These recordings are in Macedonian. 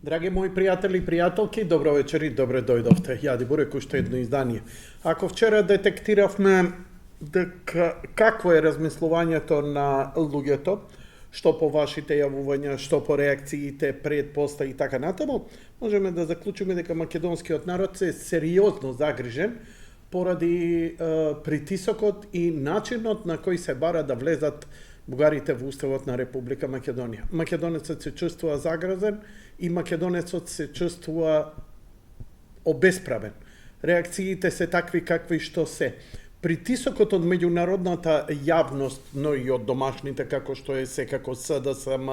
Драги мои пријатели и пријателки, добро вечер и добре дојдовте. Јади Бурек, уште едно издание. Ако вчера детектиравме какво е размислувањето на луѓето, што по вашите јавувања, што по реакциите пред, поста и така натаму, можеме да заклучиме дека македонскиот народ се сериозно загрижен поради притисокот и начинот на кој се бара да влезат бугарите во Уставот на Република Македонија. Македонецот се чувствува загрозен и македонецот се чувствува обесправен. Реакциите се такви какви што се. Притисокот од меѓународната јавност, но и од домашните, како што е секако СДСМ,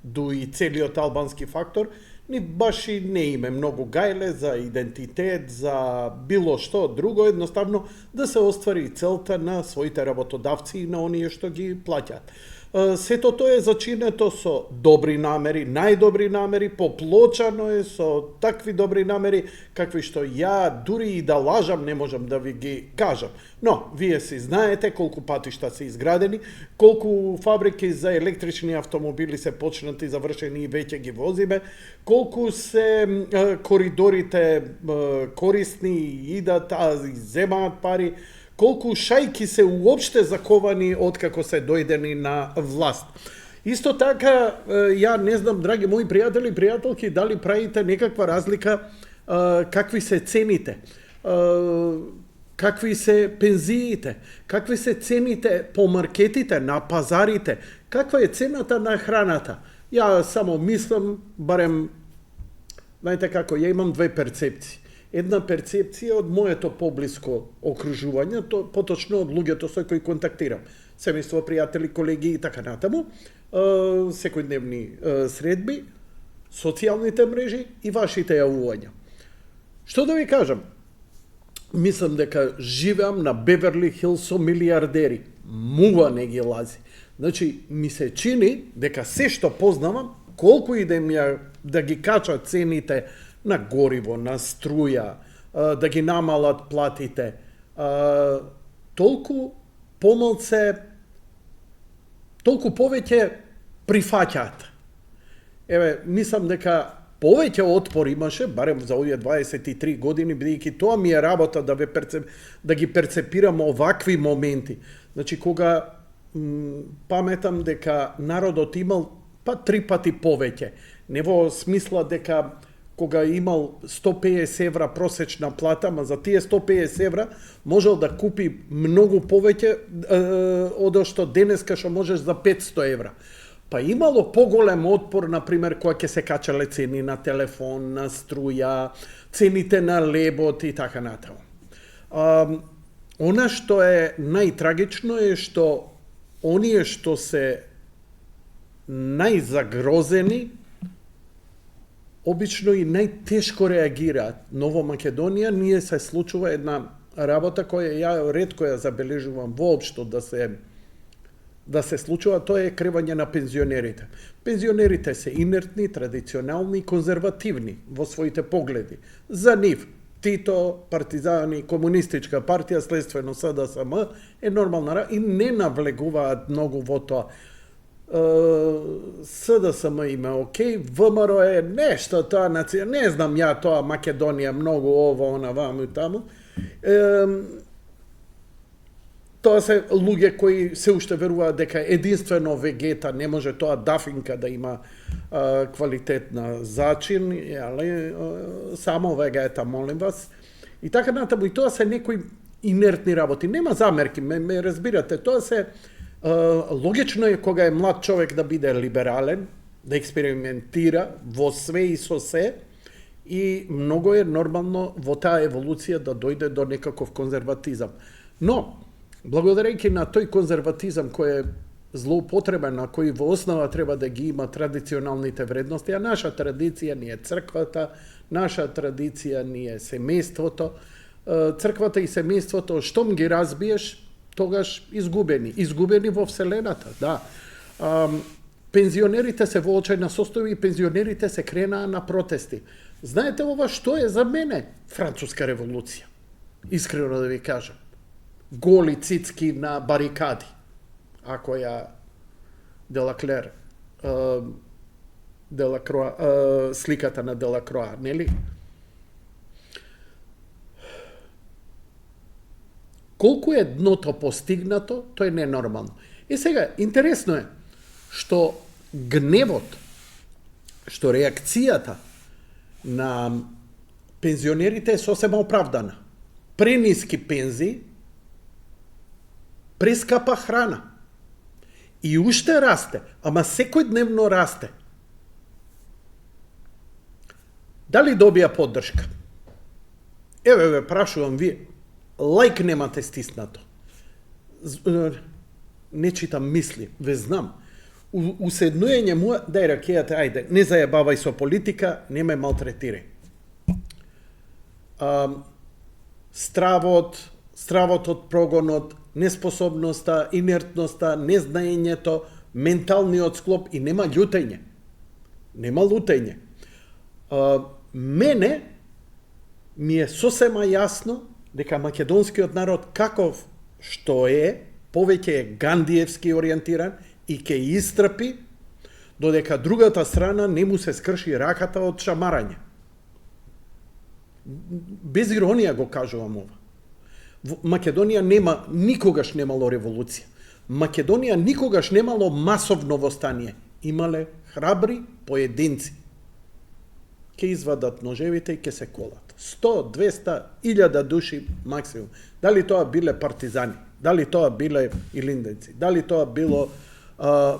ДУ и целиот албански фактор, ни баш и не име многу гајле за идентитет, за било што друго, едноставно да се оствари целта на своите работодавци и на оние што ги плаќаат. Сето тоа е зачинето со добри намери, најдобри намери, поплочано е со такви добри намери, какви што ја дури и да лажам не можам да ви ги кажам. Но, вие си знаете колку патишта се изградени, колку фабрики за електрични автомобили се почнати, завршени и веќе ги возиме, колку се коридорите корисни и идат, и земаат пари, колку шајки се уопште заковани откако се дојдени на власт. Исто така, ја не знам, драги мои пријатели и пријателки, дали правите некаква разлика какви се цените, какви се пензиите, какви се цените по маркетите, на пазарите, каква е цената на храната. Ја само мислам, барем, знаете како, ја имам две перцепции. Една перцепција од моето поблиско окружување, поточно од луѓето со кои контактирам. Семејство, пријатели, колеги и така натаму, секојдневни средби, социјалните мрежи и вашите јавувања. Што да ви кажам? Мислам дека живеам на Беверли Хилс со милиардери. Мува не ги лази. Значи, ми се чини дека се што познавам, колку и да ги качат цените на гориво, на струја, да ги намалат платите, толку повеќе прифаќаат. Еве, мислам дека повеќе отпор имаше, барем за овие 23 години, бидејќи тоа ми е работа да ги перцепирам овакви моменти. Значи, кога паметам дека народот имал 3 пати повеќе, не во смисла дека кога имал 150 евра просечна плата, ма за тие 150 евра можел да купи многу повеќе од што денеска што можеш за 500 евра. Па имало поголем отпор, например, кога ќе се качале цени на телефон, на струја, цените на лебот и така натаму. Она што е најтрагично е што оние што се најзагрозени обично и најтешко реагираат. Но во Македонија ние се случува една работа која ја ретко ја забележувам воопшто да се случува, тоа е кревање на пензионерите. Пензионерите се инертни, традиционални и конзервативни во своите погледи. За нив Тито, партизани, комунистичка партија, следствено СДСМ е нормална и не навлегуваат многу во тоа. СДСМ има окей, ВМРО е нешто тоа нација, не знам ја тоа Македонија многу ово, она, ваму и таму. Тоа се луѓе кои се уште веруваат дека единствено вегета, не може тоа дафинка да има квалитетна зачин, само вегета, молим вас. И така натаму, и тоа се некои инертни работи. Нема замерки, ме разбирате, тоа се логично е кога е млад човек да биде либерален, да експериментира во све и со се, и многу е нормално во таа еволуција да дојде до некаков конзерватизам. Но, благодарејќи на тој конзерватизам кој е злоупотребен, на кој во основа треба да ги има традиционалните вредности, а наша традиција ни е црквата, наша традиција ни е семејството, црквата и семејството, штом ги разбиеш, тогаш изгубени во Вселената, да. Пензионерите се во очајна состојба и пензионерите се кренаа на протести. Знаете ова што е за мене Француска револуција? Искрено да ви кажам. Голи цицки на барикади. Ако ја Делаклер сликата на Делакроа, нели? Колку е дното постигнато, тоа е ненормално. И сега, интересно е, што гневот, што реакцијата на пензионерите е сосема оправдана. Прениски пензии, прескапа храна. И уште расте, ама секојдневно расте. Дали добија поддршка? Еве, прашувам вие, лајк немате стиснато. Не читам мисли, ве знам. Уседнуење му, дај ракејата, ајде, не зајабавај со политика, не ме малтретирај. Стравот од прогонот, неспособноста, инертноста, незнаењето, менталниот склоп и нема љутење. Нема лутење. Мене ми е сосема јасно дека македонскиот народ каков што е, повеќе е гандиевски ориентиран и ќе истрпи, додека другата страна не му се скрши раката од шамарање. Без иронија го кажувам ова. Македонија никогаш немало револуција. Македонија никогаш немало масовно востание. Имале храбри поединци. Ке извадат ножевите и ке се колат. 100, 200, 1000 души максимум. Дали тоа биле партизани, дали тоа биле илинденци, дали тоа било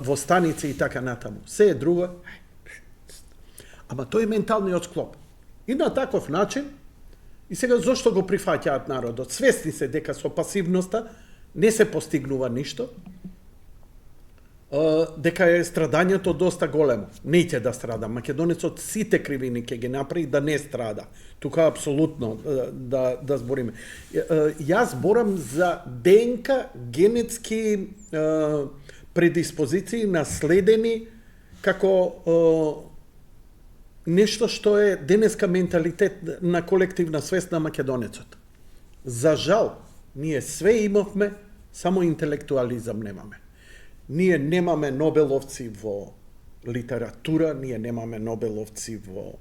востаници и така натаму. Се е друго. Ама тој е менталниот склоп. И на таков начин, и сега зошто го прифаќаат народот? Свесни се дека со пасивноста не се постигнува ништо, дека е страдањето доста големо. Не ќе да страда. Македонецот сите кривини ќе ги направи да не страда. Тука апсолутно да збориме. Јас зборам за ДНК, генетски предиспозиции наследени како нешто што е денеска менталитет на колективна свест на македонецот. За жал, ние све имавме, само интелектуализам немаме. Ние немаме нобеловци во литература, ние немаме нобеловци во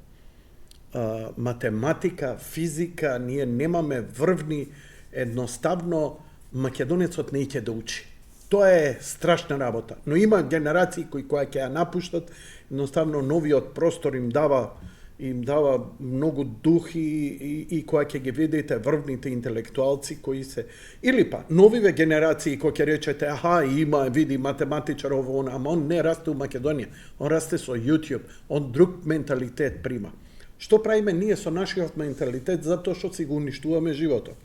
математика, физика, ние немаме врвни, едноставно македонецот не ќе да учи. Тоа е страшна работа, но има генерации кои ќе ја напуштат, едноставно новиот простор им дава многу дух и која ќе ги видите врвните интелектуалци кои се, или па новиве генерации кои ќе речете има, види математичар ово, ама он не расте у Македонија, он расте со YouTube, он друг менталитет прима. Што правиме ние со нашиот менталитет затоа што си го уништуваме животот?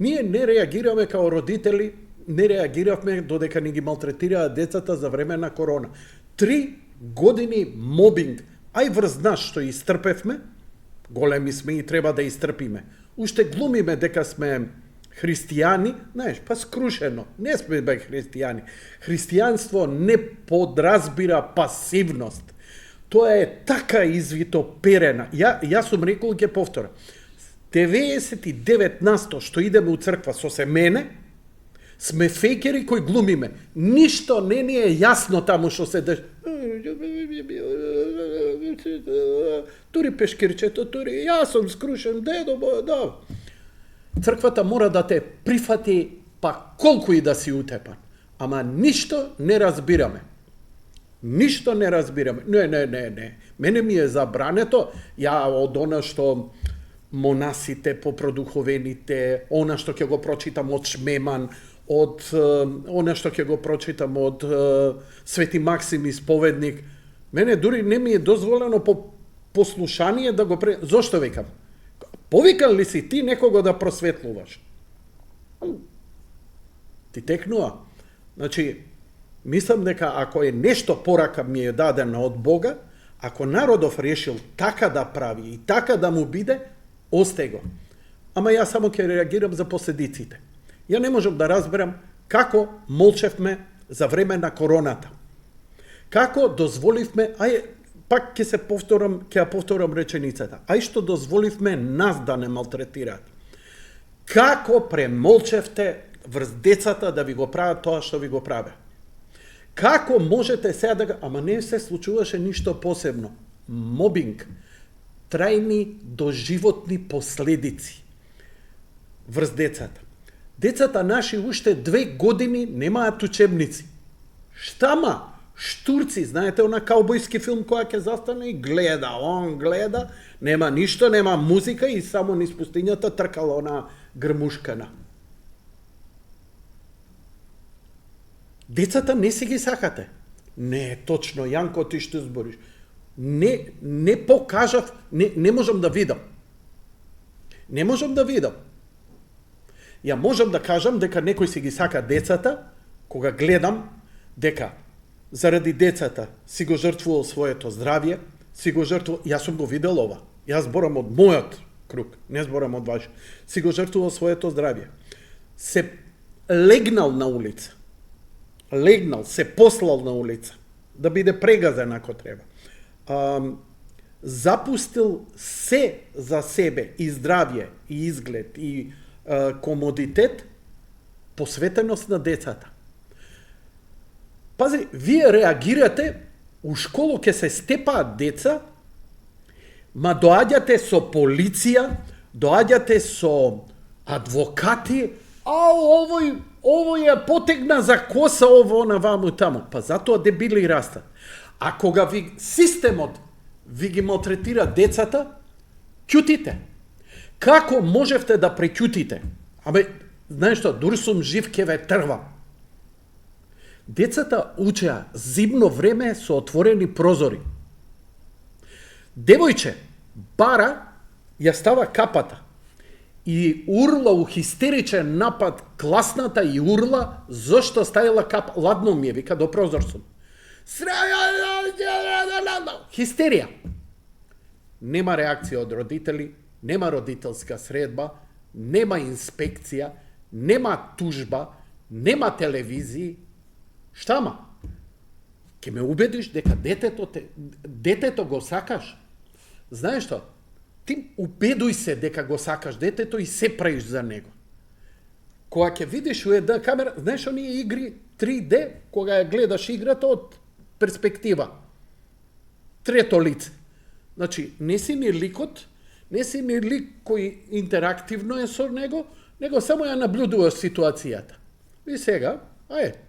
Ние не реагираме као родители, не реагиравме додека ни ги малтретираа децата за време на корона. 3 години мобинг, врз нас што истрпевме, големи сме и треба да истрпиме. Уште глумиме дека сме христијани, знаеш, па скрушено, не сме христијани. Христијанство не подразбира пасивност. Тоа е така извито перена. Јас сум рекол, ќе повторам. 99% што идеме у црква со семене, сме фейкери кои глумиме. Ништо не ни е јасно таму што се деш. Тури пешкирчето, тури, јас сум скрушен, дедо, да. Црквата мора да те прифати, па колку и да си утепан. Ама ништо не разбираме. Ништо не разбираме. Не. Мене ми е забрането, ја од она што монасите, попродуховените, она што ќе го прочитам од Шмеман, од она што ќе го прочитам од Свети Максим Исповедник. Мене дури не ми е дозволено по послушание да го Зошто викам? Повикан ли си ти некого да просветлуваш? Ти текнува. Значи, мислам дека ако е нешто порака ми е дадена од Бога, ако народов решил така да прави и така да му биде, осте го. Ама јас само ќе реагирам за последиците. Ја не можам да разберам како молчевме за време на короната. Како дозволивме, пак ќе повторам реченицата, што дозволивме нас да не малтретираат. Како премолчевте врз децата да ви го прават тоа што ви го праве? Како можете сега да... Ама не се случуваше ништо посебно. Мобинг. Трајни доживотни последици врз децата. Децата наши уште 2 години немаат учебници. Штама? Штурци, знаете она каубојски филм која ќе застане и гледа, он гледа, нема ништо, нема музика и само низ пустињата тркала она грмушкана. Децата не си ги сакате. Не, точно, Јанко, ти што збориш. Не покажав, не можам да видам. Не можам да видам. Ја можам да кажам дека некој си ги сака децата, кога гледам дека заради децата си го жртвувал своето здравје, си го жртвувал, јас сум го видел ова. Јас зборам од мојот круг, не зборам од ваш. Си го жртвувал своето здравје. Се легнал на улица. Легнал, се послал на улица. Да биде прегазен ако треба. Запустил се за себе, и здравје, и изглед, и комодитет, посветеност на децата. Пази, вие реагирате, у школу ќе се степаат деца, ма доаѓате со полиција, доаѓате со адвокати, овој ја потегна за коса, ово на ваму таму. Па затоа дебили растат. А кога ви системот ви ги малтретира децата, ќутите. Како можевте да преќутите? Абе, знаеш што, дури сум жив ке ве трвам. Децата учеа зимно време со отворени прозори. Девојче бара, ја става капата и урла у хистеричен напад класната и урла зошто ставила кап. Ладно ми е, вика, до прозор сум. Хистерија. Нема реакција од родители, нема родителска средба, нема инспекција, нема тужба, нема телевизии. Штама? Ке ме убедиш дека детето го сакаш? Знаеш што? Ти убедуј се дека го сакаш детето и се правиш за него. Кога ќе видиш у една камера, знаеш оние игри 3D, кога ја гледаш играта од перспектива. Трето лице. Значи, не си ни ликот, не си ни лик кој интерактивно е со него само ја наблюдуваш ситуацијата. И сега,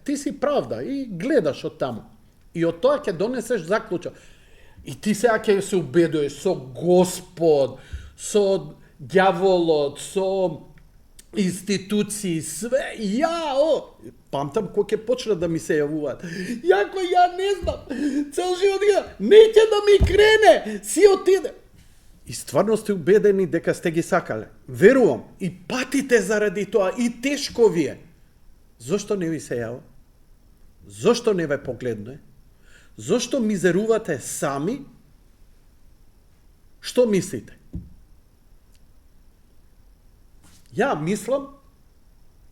ти си правда и гледаш од таму. И од тоа ќе донесеш заклучок. И ти сега ќе се убедуваш со Господ, со ѓаволот, со институции, све, памтам кој ќе почна да ми се јавуваат. Јако, ја не знам, цел живот неќе да ми крене, си отиде. И стварно сте убедени дека сте ги сакале. Верувам, и патите заради тоа, и тешко ви е. Зошто не ви се јава? Зошто не ве погледне? Зошто мизерувате сами? Што мислите? Ја мислам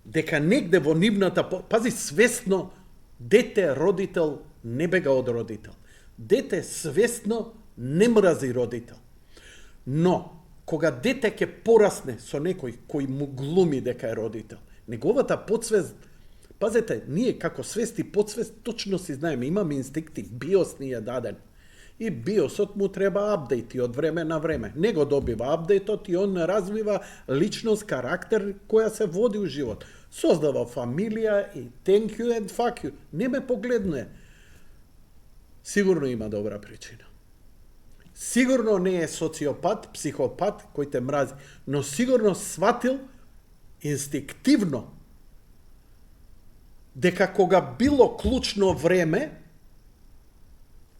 дека негде во нивната... Пази, свесно, дете родител не бега од родител. Дете свесно не мрази родител. Но, кога дете ќе порасне со некој кој му глуми дека е родител, неговата подсвест, пазете, ние како свест и подсвест точно си знаеме, имаме инстинкти, биос ни е даден. И биосот му треба апдејти од време на време. Не го добива апдејтот и он развива личност, карактер која се води у живот. Создава фамилија и thank you and fuck you. Не ме погледне. Сигурно има добра причина. Сигурно не е социопат, психопат кој те мрази, но сигурно сватил инстинктивно дека кога било клучно време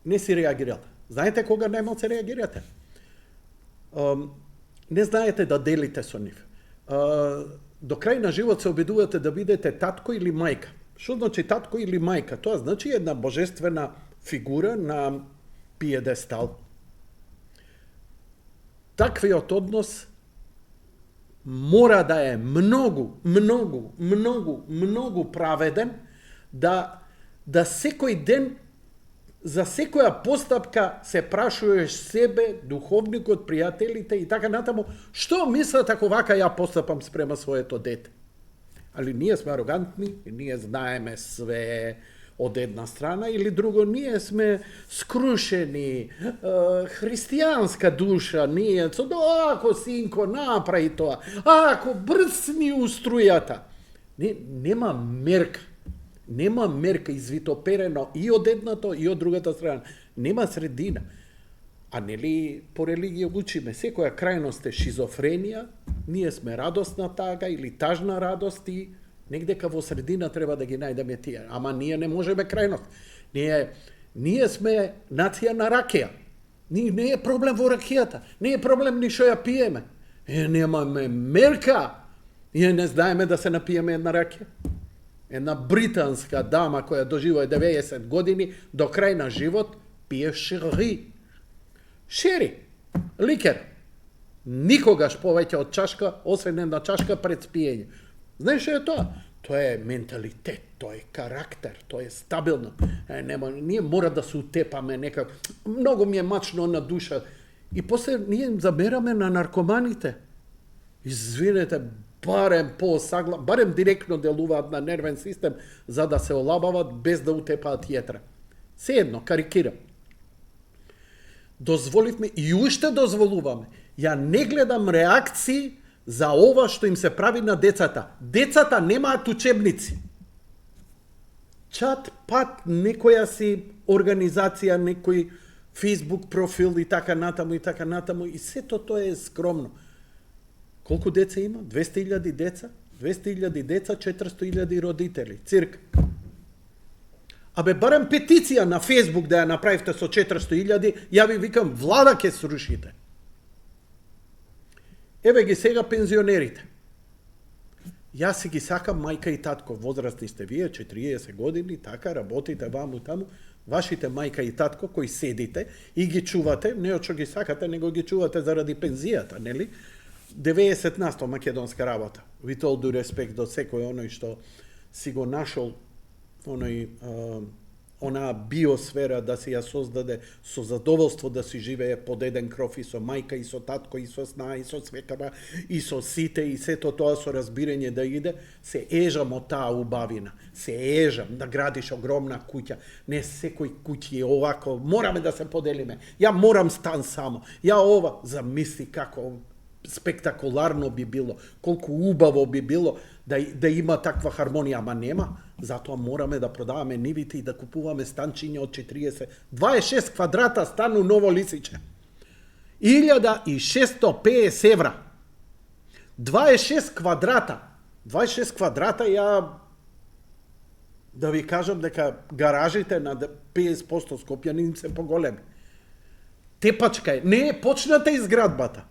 не си реагирал. Знаете кога најмалку се реагирате? Не знаете да делите со нив. До крај на живот се обидувате да бидете татко или мајка. Што значи татко или мајка? Тоа значи една божествена фигура на пиедестал. Таквиот однос мора да е многу праведен, да секој ден за секоја постапка се прашуваш себе, духовникот, пријателите и така натаму, што мислат ако вака ја постапам спрема своето дете? Али ние сме арогантни, ние знаеме све, od jedna strana, ili drugo, nije sme skrušeni, hristijanska duša, nije, ako sinko napravi to, ako brsni ustrujata. Nema merka. Nema мерка извитоперено и од едната и од другата страна. Нема средина. А нели по религија учиме секоја крајност е шизофренија, ние сме радосна тага или тажна радост и негдека во средина треба да ги најдеме тие. Ама ние не можеме крајност. Ние сме нација на ракија. Не е проблем во ракијата. Не е проблем ни што ја пиеме. Немаме мерка. Ние не знаеме да се напиеме една ракија. Една британска дама која доживува 90 години, до крај на живот пие шери. Шери. Ликер. Никогаш повеќе од чашка, освен една чашка пред спиење. Знаеш што е тоа? Тоа е менталитет, тоа е карактер, тоа е стабилно. Ние мора да се утепаме некако. Многу ми е мачно на душа. И после ние замераме на наркоманите. Извинете, барем директно делуваат на нервен систем за да се олабават без да утепаат јетра. Сеедно, карикирам. Дозволивме и уште дозволуваме. Ја не гледам реакции за ова што им се прави на децата. Децата немаат учебници. Чат, пат, некоја си организација, некој Facebook профил и така натаму и сето тоа е скромно. Колку деца има? 200.000 деца? 200.000 деца, 400.000 родители. Цирка. Абе, барем петиција на Фейсбук да ја направите со 400.000, ја ви викам, влада ке срушите. Еве ги сега пензионерите. Јас си ги сакам мајка и татко, возрастни сте вие, 40 години, така, работите ваму таму, вашите мајка и татко кои седите и ги чувате, не од што ги сакате, него ги чувате заради пензијата, нели? 90% македонска работа. With all due respect до секој оној што си го нашол она биосфера да си ја создаде со задоволство да си живее под еден кров и со мајка, и со татко, и со сна, и со свекава, и со сите, и сето тоа со разбирање да иде, се ежам од таа убавина. Се ежам да градиш огромна куќа. Не секој куќи е овако, мораме да се поделиме. Ја морам стан само. Ја ова, замисли како спектакуларно би било, колку убаво би било да има таква хармонија, ама нема. Затоа мораме да продаваме нивите и да купуваме станчиња од 26 квадрата стан у Ново Лисиче. 1650 евра. 26 квадрата. 26 квадрата ја да ви кажам дека гаражите на 50% скопјани се поголеми. Тепачка е. Не е почната изградбата.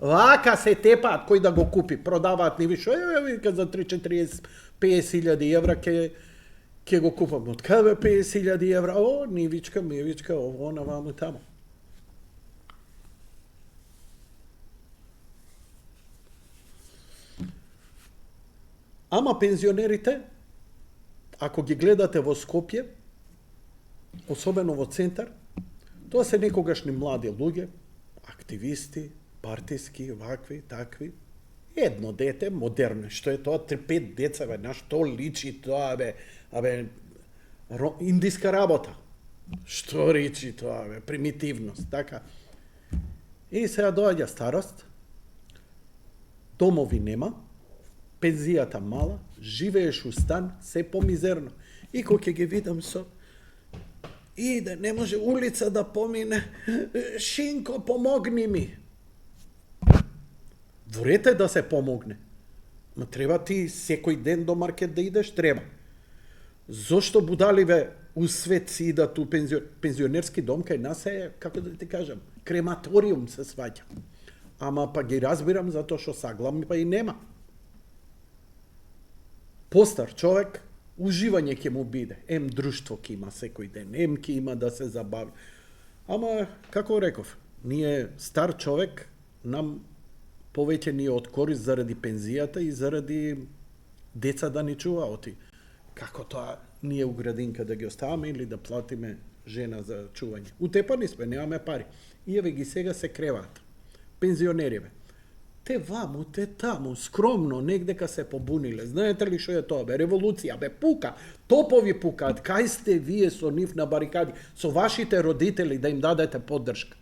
Лака се тепаат кој да го купи, продаваат ни више, вика за 3-40-50.000 евра ќе го купам. Од каде 50.000 евра? О, нивичка, ово, наваму таму. Ама пензионерите, ако ги гледате во Скопје, особено во центар, тоа се некогашни млади луѓе, активисти, партиски, вакви, такви. Едно дете, модерно. Што е тоа? 3-5 деца, бе, на што личи тоа, бе? Индиска работа. Што личи тоа, бе? Примитивност, така. И сега доаѓа старост, домови нема, пензијата мала, живееш у стан, се помизерно. И кога ќе ги видам со иде, не може улица да помине, Шинко, помогни ми. Ворете да се помогне. Ма треба ти секој ден до маркет да идеш? Треба. Зошто будаливе у свет си идат у пензионерски дом кај нас е, како да ти кажам, крематориум се сваќа. Ама па ги разбирам затоа што саглами па и нема. Постар човек, уживање ќе му биде. Ем друштво ќе има секој ден, ем ќе има да се забави. Ама, како реков, ние стар човек, нам повеќе ни од корист заради пензијата и заради деца да ни чува оти. Како тоа ние у градинка да ги оставаме или да платиме жена за чување. Утепани сме, немаме пари. И еве ги сега се креваат. Пензионериве. Те ваму, те таму, скромно, негдека се побуниле. Знаете ли што е тоа? Револуција, пука. Топови пукаат. Кај сте вие со нив на барикади? Со вашите родители да им дадете поддршка.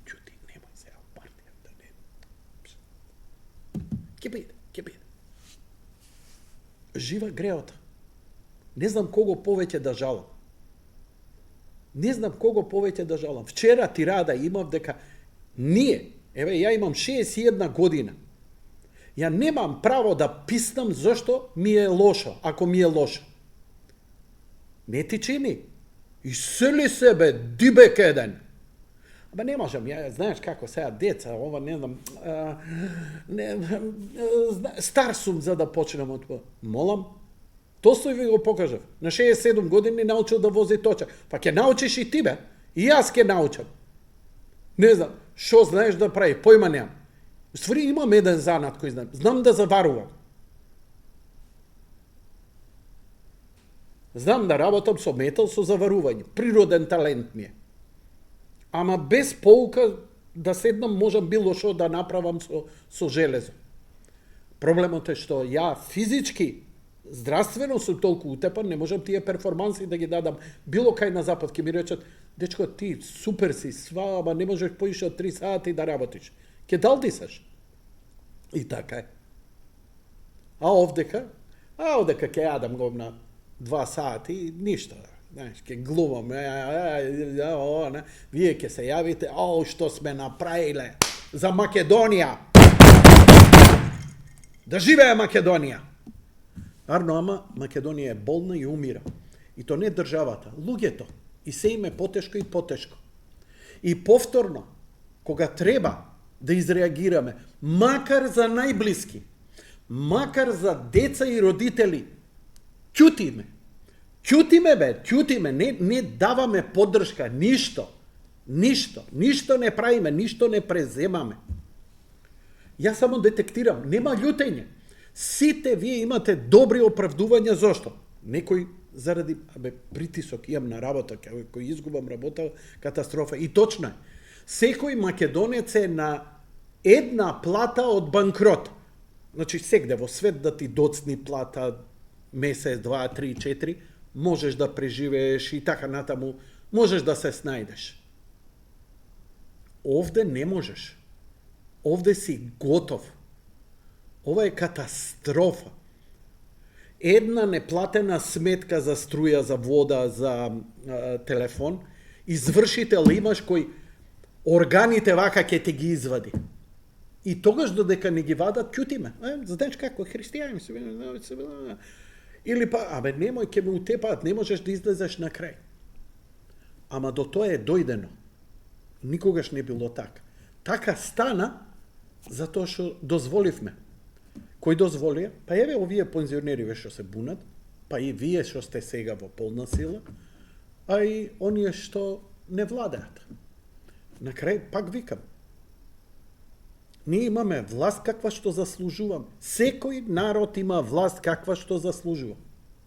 Ќути, немој се партијата, не. Ке биде. Жива греота. Не знам кого повеќе да жалам. Вчера тирада имав дека ние, ја имам 61 година. Ја немам право да писнам зашто ми е лошо, ако ми е лошо. Не ти чини. Исели себе, дибек еден. Ама не можам, знаеш како сега деца, ова не знам, стар сум за да почнем од тоа. Молам, Толстој ви го покажав. На 67 години научил да вози точак. Па ќе научиш и ти, бе. И јас ќе научам. Не знам, што знаеш да прави, појма немам. Ствари имам еден занат кој знам. Знам да заварувам. Знам да работам со метал, со заварување. Природен талент ми е. Ама без поука да седнам можам било што да направам со железо. Проблемот е што ја физички, здравствено сум толку утепан, не можам тие перформанси да ги дадам било кај на запад. Ке ми речат, дечко, ти супер си, сва, ама не можеш поише од 3 сати да работиш. Ке далдисаш. И така е. А овдека ке јадам го на 2 сати, ништо. Знаеш, ке глумам, вие ке се јавите, што сме направиле за Македонија. Да живее Македонија! Арно, ама Македонија е болна и умира. И то не државата, луѓето. И се им е потешко и потешко. И повторно, кога треба да изреагираме, макар за најблиски, макар за деца и родители, ќутиме. Ќутиме, не даваме поддршка, ништо не правиме, ништо не преземаме. Јас само детектирам, нема љутење. Сите вие имате добри оправдувања зошто. Некој заради притисок имам на работа, кој изгубам работа, катастрофа. И точно е. Секој македонец е на една плата од банкрот. Значи сегде во свет да ти доцни плата месец, 2, 3, 4, можеш да преживееш и така натаму, можеш да се снајдеш. Овде не можеш. Овде си готов. Ова е катастрофа. Една неплатена сметка за струја, за вода, за телефон, извршител имаш кој органите вака ќе те ги извади. И тогаш додека не ги вадат, ќутиме. Знаеш како, христијани се. Или па, немој, ќе ме утепаат, не можеш да излезеш на крај. Ама до тоа е дојдено. Никогаш не било така. Така стана затоа што дозволивме. Кој дозволија? Па еве овие пензионери што се бунат, па и вие што сте сега во полна сила, а и оние што не владеат. На крај пак викам. Ние имаме власт каква што заслужувам. Секој народ има власт каква што заслужува.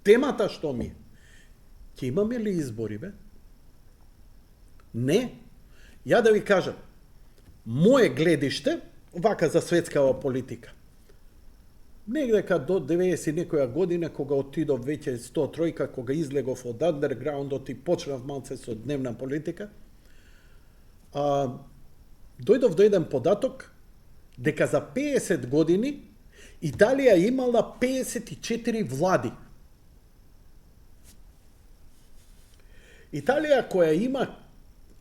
Темата што ми е? Ќе имаме ли избори, бе? Не. Ја да ви кажам, мое гледиште, вака за светскава политика, негдека до 90 некоја година, кога отидов веќе 103, кога излегов од андерграундот и почнав малце со дневна политика, дојдов до еден податок дека за 50 години Италија имала 54 влади. Италија која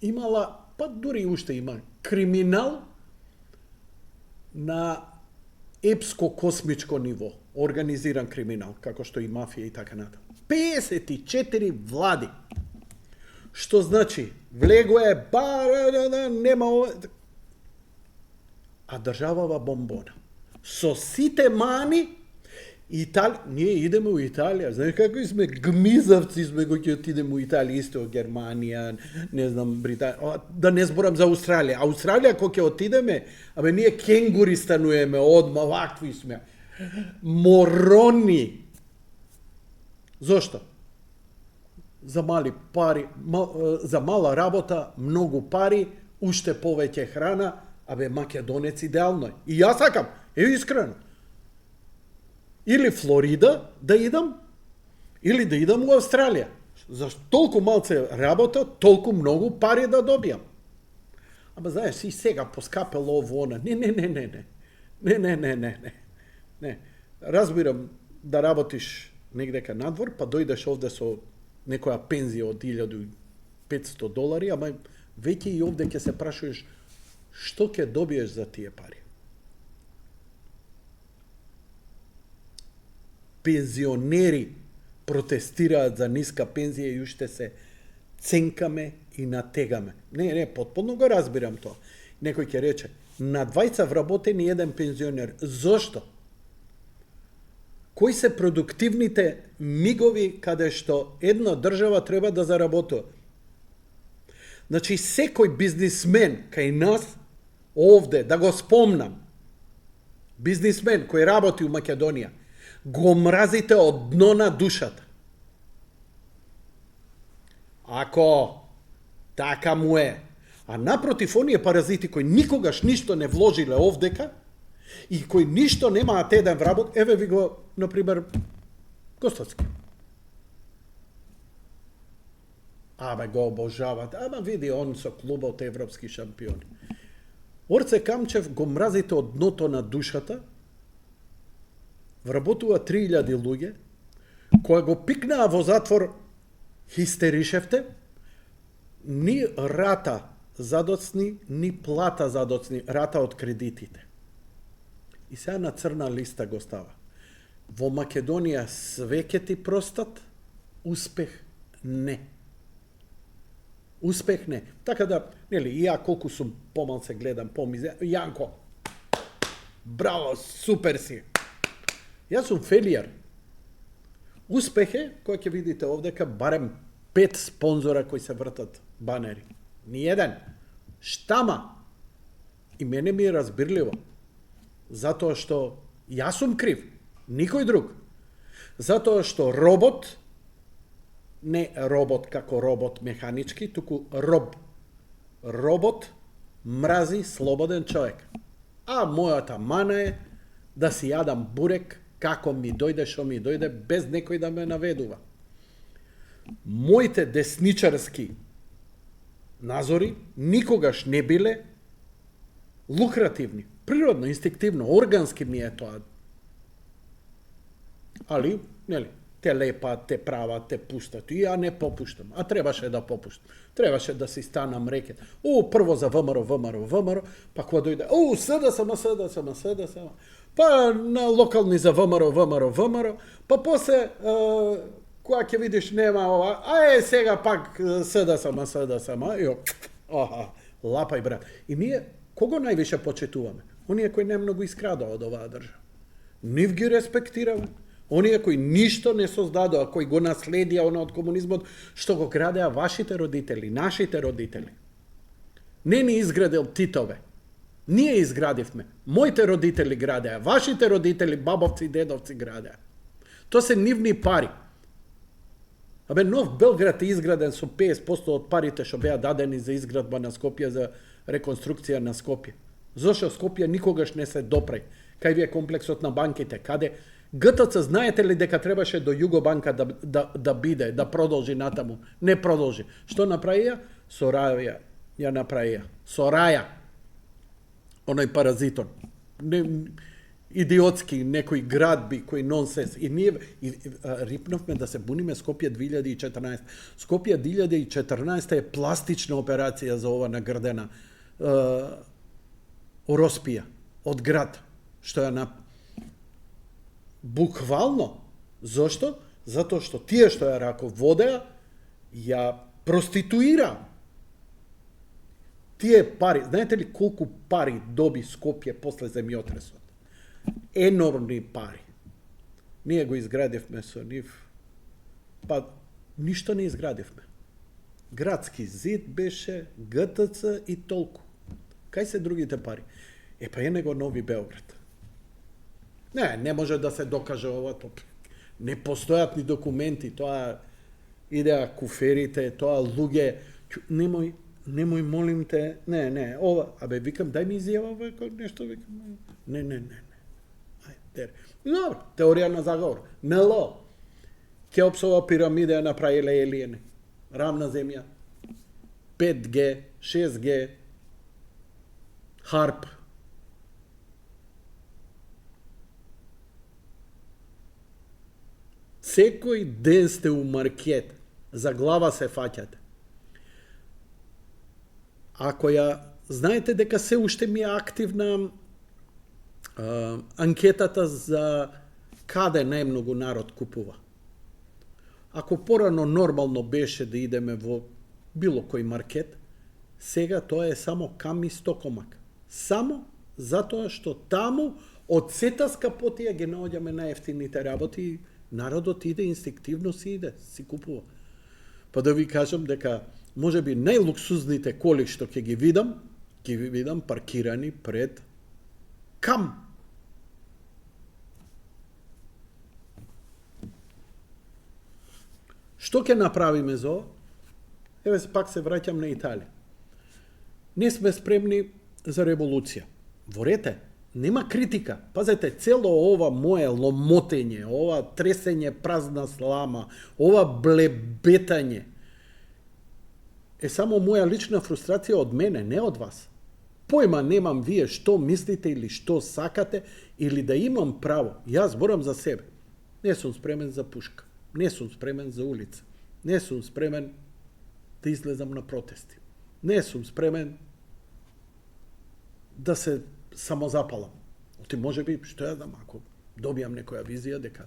имала, па дури уште има, криминал на епско-космичко ниво, организиран криминал, како што и мафија и така натаму. 54 влади. Што значи, влего е, нема ова, а државава бомбона. Со сите мани, ние идеме у Италија, знаеш како сме гмизавци сме кои ќе отидеме у Италија, исто Германија, не знам, Британија, да не зборам за Австралија. Австралија кога ќе отидеме, ние кенгури стануеме, одма вакви сме. Морони. Зошто? За мали пари, за мала работа, многу пари, уште повеќе храна, Абе, Македонец идеално е. И јас сакам, искрено. Или Флорида да идам, или да идам у Австралија. Зашто толку малце работа, толку многу пари да добијам. Ама знаеш, и сега поскапело ово она. Не. Разбирам да работиш негдека надвор, па дојдеш овде со некоја пензија од $1,500, ама веќе и овде ќе се прашуваш што ќе добиеш за тие пари. Пензионери протестираат за ниска пензија и уште се ценкаме и натегаме. Не, потполно го разбирам тоа. Некој ќе рече, на 20 вработени еден пензионер. Зошто? Кои се продуктивните мигови каде што една држава треба да заработува? Значи, секој бизнисмен кај нас, овде, да го спомнам, бизнисмен кој работи у Македонија, го мразите од дно на душата. Ако така му е. А напротив, оние паразити кои никогаш ништо не вложиле овдека и кои ништо немаат еден вработ, еве ви го, например, Гостоцки. Абе, го обожават. Ама види, он со клубот европски шампиони. Орце Камчев го мразите од дното на душата, вработува 3000 луѓе, која го пикнаа во затвор, хистеришевте, ни рата задоцни, ни плата задоцни, рата од кредитите. И сега на црна листа го става. Во Македонија све ќе ти простат, успех не. Успех не. Така да, нели, и ја колку сум помалце гледам, помизе, Јанко, браво, супер си. Јас сум фелијар. Успех е, кој ќе видите овдека, барем 5 спонзора кои се вртат банери. Ни еден. Штама. И мене ми е разбирливо. Затоа што јас сум крив. Никој друг. Затоа што робот, не робот како робот механички, туку робот мрази слободен човек. А мојата мана е да си јадам бурек како ми дојде, шо ми дојде, без некој да ме наведува. Моите десничарски назори никогаш не биле лукративни. Природно, инстинктивно, органски ми е тоа. Али, нели, те лепаат, те прават, те пуштат. И ја не попуштам. А требаше да попуштам. Требаше да си станам рекет. Прво за ВМРО, па кога дојде, СДСМ. Па на локални за ВМРО, па после, кога ќе видиш нема ова, сега пак СДСМ, лапај брат. И ние, кого највише почитуваме? Оние кои немногу искрадаа од оваа држава. Нив ги респектираме. Оние кои ништо не создадоа, кои го наследија она од комунизмот, што го градеа вашите родители, нашите родители. Не ни изградил Титове. Ние изградивме. Моите родители градеа, вашите родители, бабовци и дедовци градеа. Тоа се нивни пари. Абе, нов Белград е изграден со 50% од парите што беа дадени за изградба на Скопје, за реконструкција на Скопје. Зошто Скопје никогаш не се допре? Кај ви е комплексот на банките? Каде? ГТЦ, знаете ли дека требаше до Југобанка да биде, да продолжи натаму? Не продолжи. Што направија? Сораја ја направија. Сораја. Оној паразитон. Идиотски, некој градби, кој нонсенс. И ние рипнавме да се буниме Скопје 2014. Скопје 2014 е пластична операција за ова наградена Ороспија од град, што ја буквално. Зошто? Затоа што тие што ја раководеа, ја проституира. Тие пари, знаете ли колку пари доби Скопје после земјотресот? Енормни пари. Ние го изградивме со нив, па ништо не изградивме. Градски зид беше, ГТЦ и толку. Кај се другите пари? Па е него Нови Белград. Не може да се докаже ова. Не постојат ни документи, тоа идеа куферите, тоа луѓе. Немој, Немој, молим те, не, ова, викам, дај ми изјава, нешто, викам, не. Ајде, добро, теорија на заговор. НЛО, Кеопсова пирамида ја направиле елиени, рамна земја, 5G, 6G, HARP. Секој ден сте у маркет, за глава се фаќате. Ако ја знаете дека се уште ми е активна анкетата за каде најмногу народ купува. Ако порано нормално беше да идеме во било кој маркет, сега тоа е само кам и стокомак. Само затоа што таму од сета скапотија ги наоѓаме најефтините работи и народот иде инстинктивно си купува. Па да ви кажам дека можеби најлуксузните коли што ќе ги видам паркирани пред кам. Што ќе направиме за ова? Еве пак се враќам на Италија. Не сме спремни за револуција. Ворете, нема критика. Пазете, цело ова мое ломотење, ова тресење празна слама, ова блебетање е само моја лична фрустрација од мене, не од вас. Појма немам вие што мислите или што сакате, или да имам право. Јас зборам за себе. Не сум спремен за пушка. Не сум спремен за улица. Не сум спремен да излезам на протести. Не сум спремен да се самозапалам. Оти може би, што ја знам, ако добијам некоја визија дека,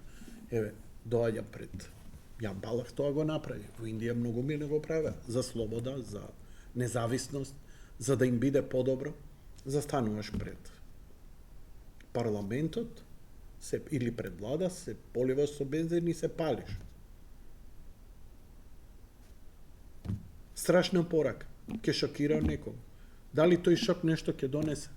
еве, доаѓам пред Јан Балах, тоа го направи. Во Индија многу ми не го правеа. За слобода, за независност, за да им биде подобро, застануваш пред парламентот, или пред влада, се поливаш со бензин и се палиш. Страшна порака. Ке шокира некој. Дали тој шок нешто ќе донесе?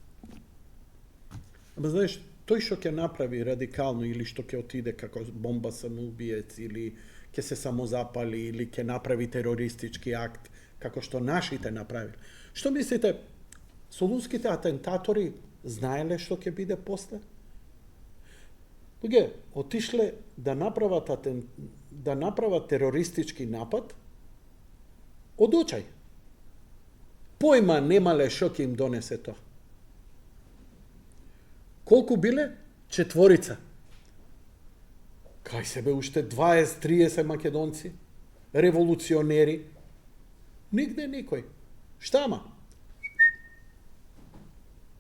Ама знаеш, тој што ќе направи радикално или што ќе отиде како бомба самоубиец или ќе се самозапали или ќе направи терористички акт, како што нашите направили. Што мислите, солунските атентатори знаеле што ќе биде после? Луѓе, отишле да направат терористички напад од очај. Појма немале што ќе им донесе тоа. Колку биле? 4. Кај себе уште 20-30 македонци, револуционери. Нигде никој. Штама?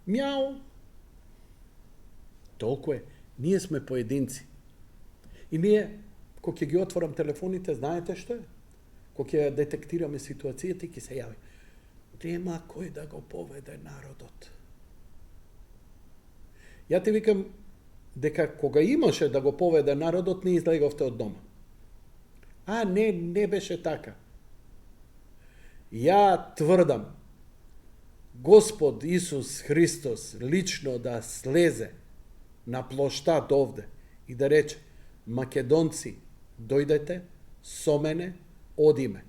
Мјау. Толку е. Ние сме поединци. И ние, кога ќе ги отворам телефоните, знаете што е? Кога ќе детектираме ситуацијата и ќе се јави. Нема кој да го поведе народот. Ја ти викам дека кога имаше да го поведе народот, не излеговте од дома. Не беше така. Ја тврдам, Господ Исус Христос лично да слезе на плоштад овде и да рече: македонци, дојдете со мене, одиме.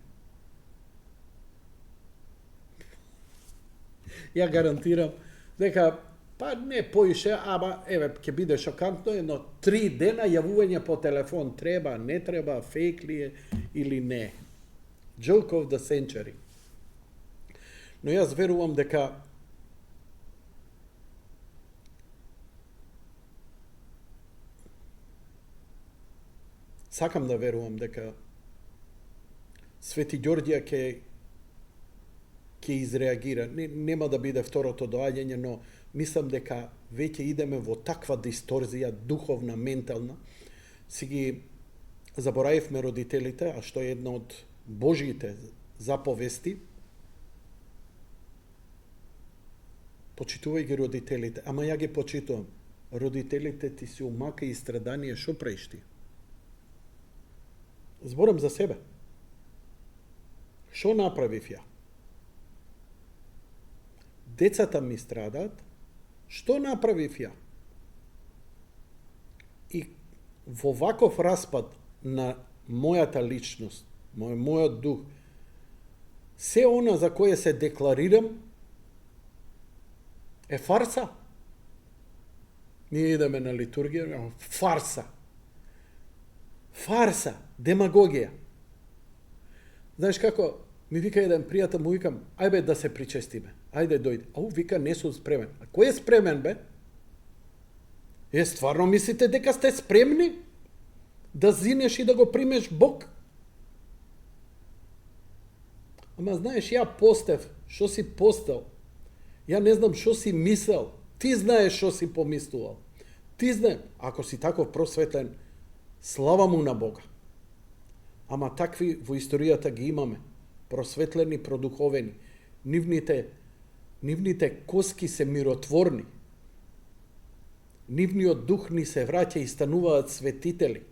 Ја гарантирам дека не поише, ама еве ќе биде шокантно, едно 3 дена јавување по телефон, треба, не треба, фейк ли е или не. Joke of the century. Но јас верувам дека сакам да верувам дека Свети Ѓорѓија ќе изреагира. Нема да биде второто доаѓање, но мислам дека веќе идеме во таква дисторзија, духовна, ментална. Си ги заборавивме родителите, а што е една од Божиите заповести. Почитувај ги родителите, ама ја ги почитувам. Родителите ти си умака и страдание, шо правиш ти? Зборам за себе. Шо направив ја? Децата ми страдаат, што направив ја? И во ваков распад на мојата личност, мојот дух, Се она за кое се декларирам е фарса. Ние идеме на литургија, фарса. Фарса, демагогија. Знаеш како, ми вика еден пријател, му викам, ајде да се причестиме. Ајде дојде. А вика, не сум спремен. А кој е спремен, бе? Стварно мислите дека сте спремни да зинеш и да го примеш Бог? Ама знаеш, ја постев, шо си постел. Ја не знам шо си мислел. Ти знаеш шо си помислувал. Ти знаеш, ако си таков просветлен, слава му на Бога. Ама такви во историјата ги имаме. Просветлени, продуховени. Нивните коски се миротворни. Нивниот дух ни се враќа и стануваат светители.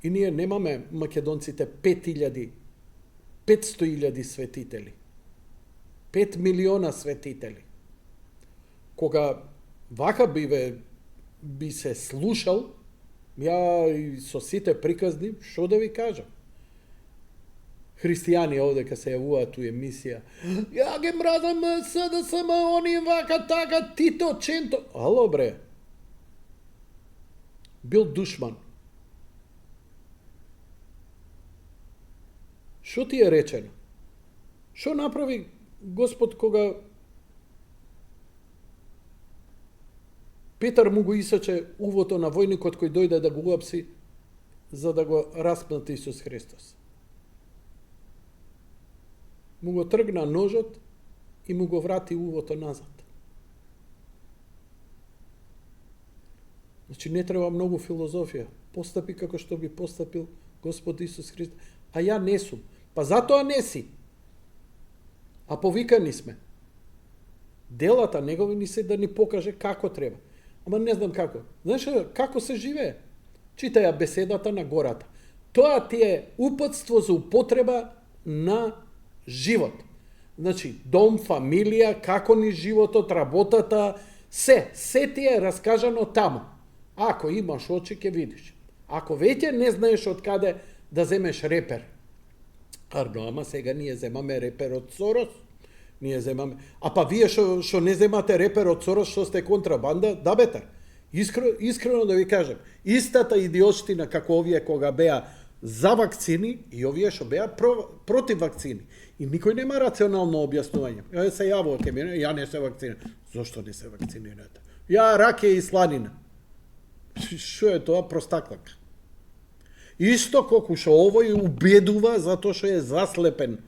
И ние немаме, македонците, 500.000 светители. 5 милиона светители. Кога вака би се слушал, ја и со сите приказни, што да ви кажам? Христијани овде ка се јавуваат у емисија. Ја ги мразам СДСМ, они вака, така, Тито, Ченто. Ало бре. Бил душман. Што ти е речено? Што направи Господ кога Петар му го исаче увото на војникот кој дојде да го уапси за да го распнат Исус Христос? Му го тргна ножот и му го врати увото назад. Значи не треба многу филозофија. Постапи како што би постапил Господ Исус Христос. А ја не сум. Па затоа не си. А повикани сме. Делата негови ни се да ни покаже како треба. Ама не знам како. Знаеш како се живее? Читаја беседата на гората. Тоа ти е упатство за употреба на живот. Значи, дом, фамилија, како ни животот, работата, се ти е раскажано таму. Ако имаш очи, ќе видиш. Ако веќе не знаеш од каде да земеш репер. Ама сега ние земаме репер од Сорос. Ние земаме. А па вие што не земате репер од Сорос, што сте контрабанда, да бетар. Искрено да ви кажам, истата идиотштина како овие кога беа за вакцини и овие што беа против вакцини. И никој нема рационално објаснување. Се јавува ке мене, ја не се вакцинирам. Зошто не се вакцинирате? Ја ракија и сланина. Што е тоа? Простаклак. Исто колку што овој убедува затоа што е заслепен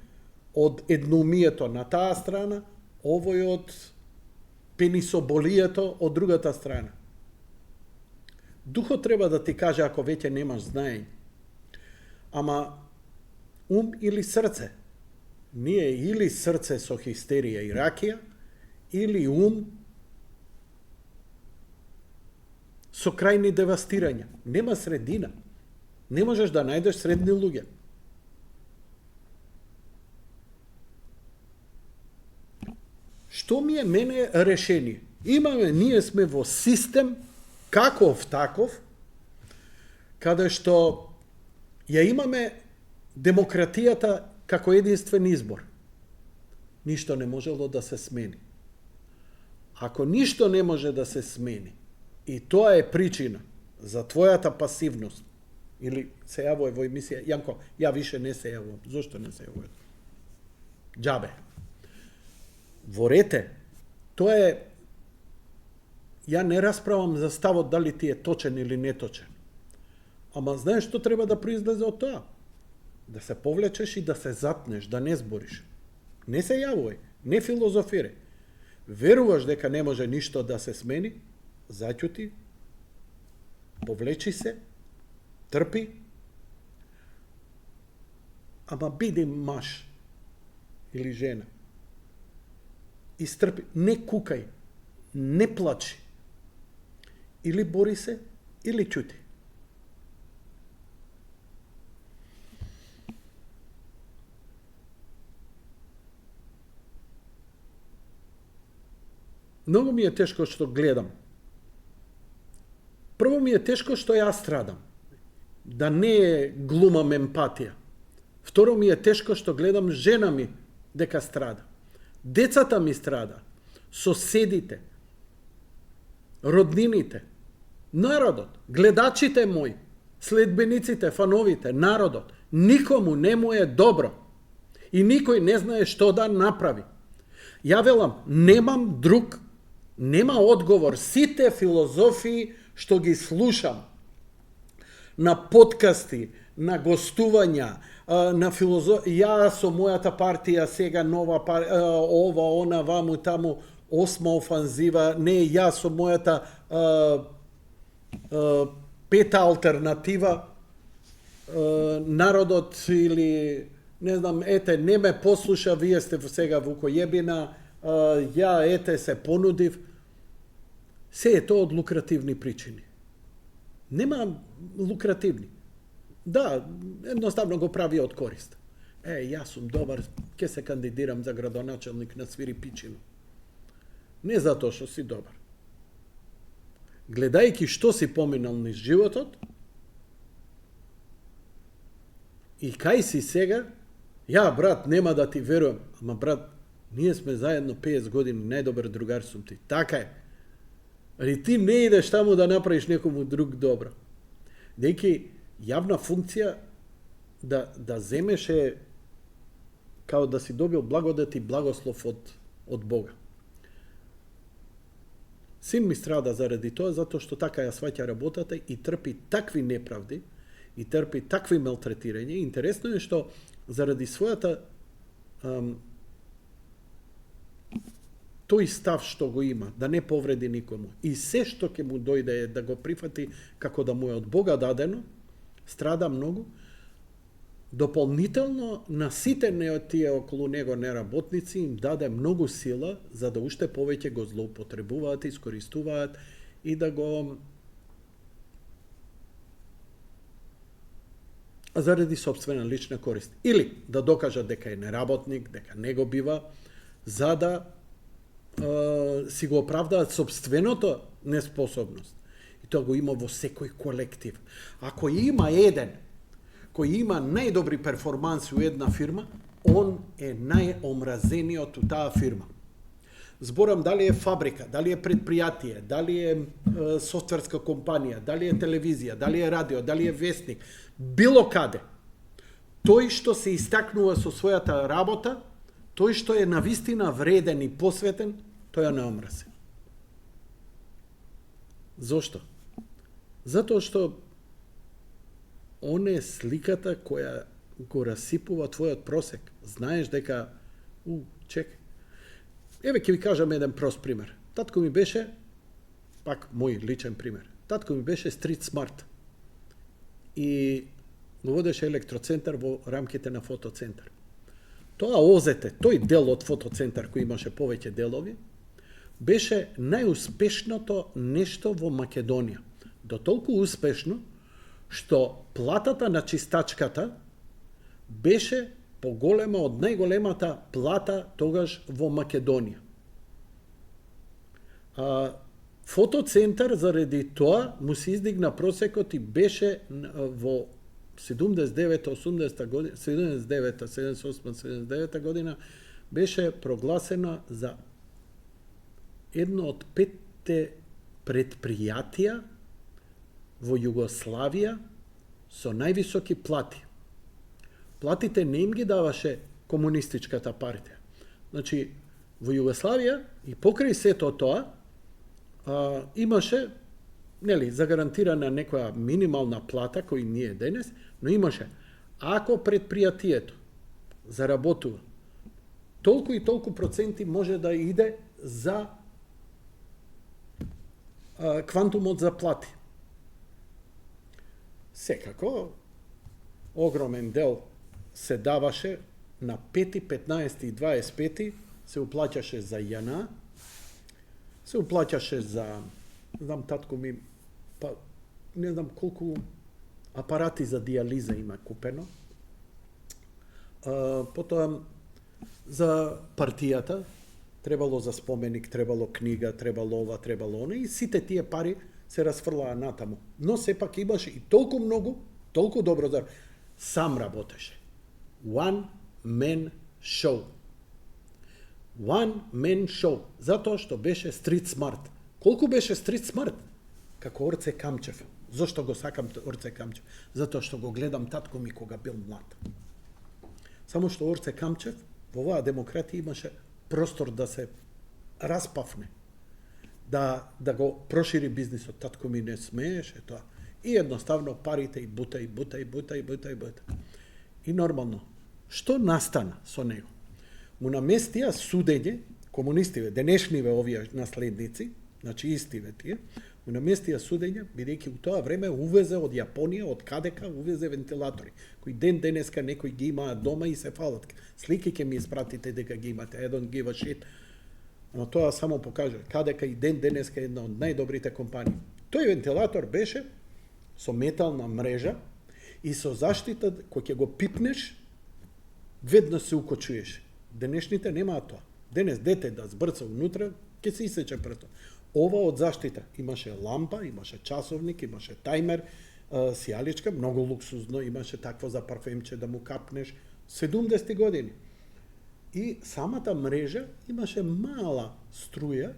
од едноумието на таа страна, овој од пенисоболието од другата страна. Духот треба да ти каже ако веќе немаш знаење. Ама ум или срце? Ние или срце со хистерија и ракија, или ум со крајни девастирања. Нема средина. Не можеш да најдеш средни луѓе. Што ми е мене решение? Ние сме во систем, каков таков, каде што ја имаме демократијата како единствен избор. Ништо не можело да се смени. Ако ништо не може да се смени, и тоа е причина за твојата пасивност, или се јавува во емисија, Јанко, ја више не се јавувам. Зошто не се јавувам? Џабе. Во рете, тоа е, ја не расправам за ставот дали ти е точен или неточен. Ама знаеш што треба да произлезе од тоа? Да се повлечеш и да се затнеш, да не збориш. Не се јавувај, не филозофирај. Веруваш дека не може ништо да се смени, заќути, повлечи се, трпи, ама биди маж или жена. Истрпи, не кукај, не плачи. Или бори се, или ќути. Многу ми е тешко што гледам. Прво ми е тешко што јас страдам. Да не глумам емпатија. Второ ми е тешко што гледам жена ми дека страда. Децата ми страда. Соседите. Роднините. Народот. Гледачите мои. Следбениците, фановите. Народот. Никому не му е добро. И никој не знае што да направи. Ја велам, нема одговор. Сите филозофии што ги слушам на подкасти, на гостувања, на ја со мојата партија сега нова ова, она, ваму, таму, 8 офанзива, не ја со мојата 5 алтернатива, народот или не знам, ете, не ме послуша, вие сте сега вукојебина, ја ете се понудив. Се е тоа од лукративни причини. Нема лукративни. Да, едноставно го прави од корист. Јас сум добар, ќе се кандидирам за градоначелник на Свири Пичино. Не затоа што си добар. Гледајќи што си поминал низ животот, и кај си сега, ја, брат, нема да ти верувам, ама, брат, ние сме заедно 50 години, најдобар другар сум ти. Така е. Али ти не идеш таму да направиш некому друг добро. Дејќи јавна функција да земеше као да си добил благодат и благослов од Бога. Син ми страда заради тоа, затоа што така ја сваќа работата и трпи такви неправди, и трпи такви малтретирање. Интересно е што заради својата тој став што го има, да не повреди никому, и се што ќе му дојде е да го прифати како да му е од Бога дадено, страда многу. Дополнително на сите тие околу него неработници им даде многу сила за да уште повеќе го злоупотребуваат, искористуваат и да го заради собствена лична корист. Или да докажат дека е неработник, дека не го бива, за да си го оправдаат собственото неспособност. И тоа го има во секој колектив. Ако има еден кој има најдобри перформанси у една фирма, он е најомразениот у таа фирма. Зборам дали е фабрика, дали е предпријатие, дали е софтверска компанија, дали е телевизија, дали е радио, дали е вестник, било каде. Тој што се истакнува со својата работа, тој што е навистина вреден и посветен, тој ја не омрази. Зошто? Затоа што он е сликата која го расипува твојот просек. Знаеш дека, чекај. Еве ќе ви кажам еден прост пример. Татко ми беше, пак мој личен пример, татко ми беше стрит смарт. И го водеше електроцентар во рамките на фотоцентар. Тоа озете, тој дел од фотоцентар кој имаше повеќе делови, беше најуспешното нешто во Македонија. До толку успешно, што платата на чистачката беше поголема од најголемата плата тогаш во Македонија. Фотоцентар заради тоа му се издигна просекот и беше во 79-80 година, 78-79 година беше прогласена за едно од 5 предпријатија во Југославија со највисоки плати. Платите не им ги даваше комунистичката партија. Значи, во Југославија и покрај сето тоа имаше, нели, загарантирана некоја минимална плата кој ние денес, но имаше, ако предпријатието заработува, толку и толку проценти може да иде за квантумот за плати. Секако, огромен дел се даваше на 5, 15 и 25, се уплаќаше за ЈНА, се уплаќаше за, знам, татко ми, па не знам колку апарати за диализа има купено. Потоа за партијата, требало за споменик, требало книга, требало ова, требало она, и сите тие пари се расфрлаа натаму. Но сепак имаше и толку многу, толку добро, сам работеше. One man show. One man show. Затоа што беше стрит смарт. Колку беше стрит смарт? Како Орце Камчев. Зошто го сакам Орце Камчев? Затоа што го гледам татко ми кога бил млад. Само што Орце Камчев во оваа демократија имаше простор да се распавне, да го прошири бизнисот. Татко ми не смееше тоа. И едноставно парите и бута. И нормално. Што настана со него? Му наместија судење, комунистиве, денешниве овие наследници, значи истиве тие, му наместија судење, бидејќи у тоа време увезе од Јапонија, од кадека увезе вентилатори, кои денеска некои ги имаат дома и се фалат. Слики ќе ми испратите дека ги имате, I don't give a shit. Но тоа само покажува кадека и денеска е една од најдобрите компании. Тој вентилатор беше со метална мрежа и со заштита, кој ќе го пипнеш, веднаш се укочуеш. Денешните немаат тоа. Денес дете да збрца унутра, ќе се исече прето. Ова од заштита имаше лампа, имаше часовник, имаше тајмер, сијаличка, многу луксузно, имаше такво за парфемче да му капнеш, 70 години. И самата мрежа имаше мала струја,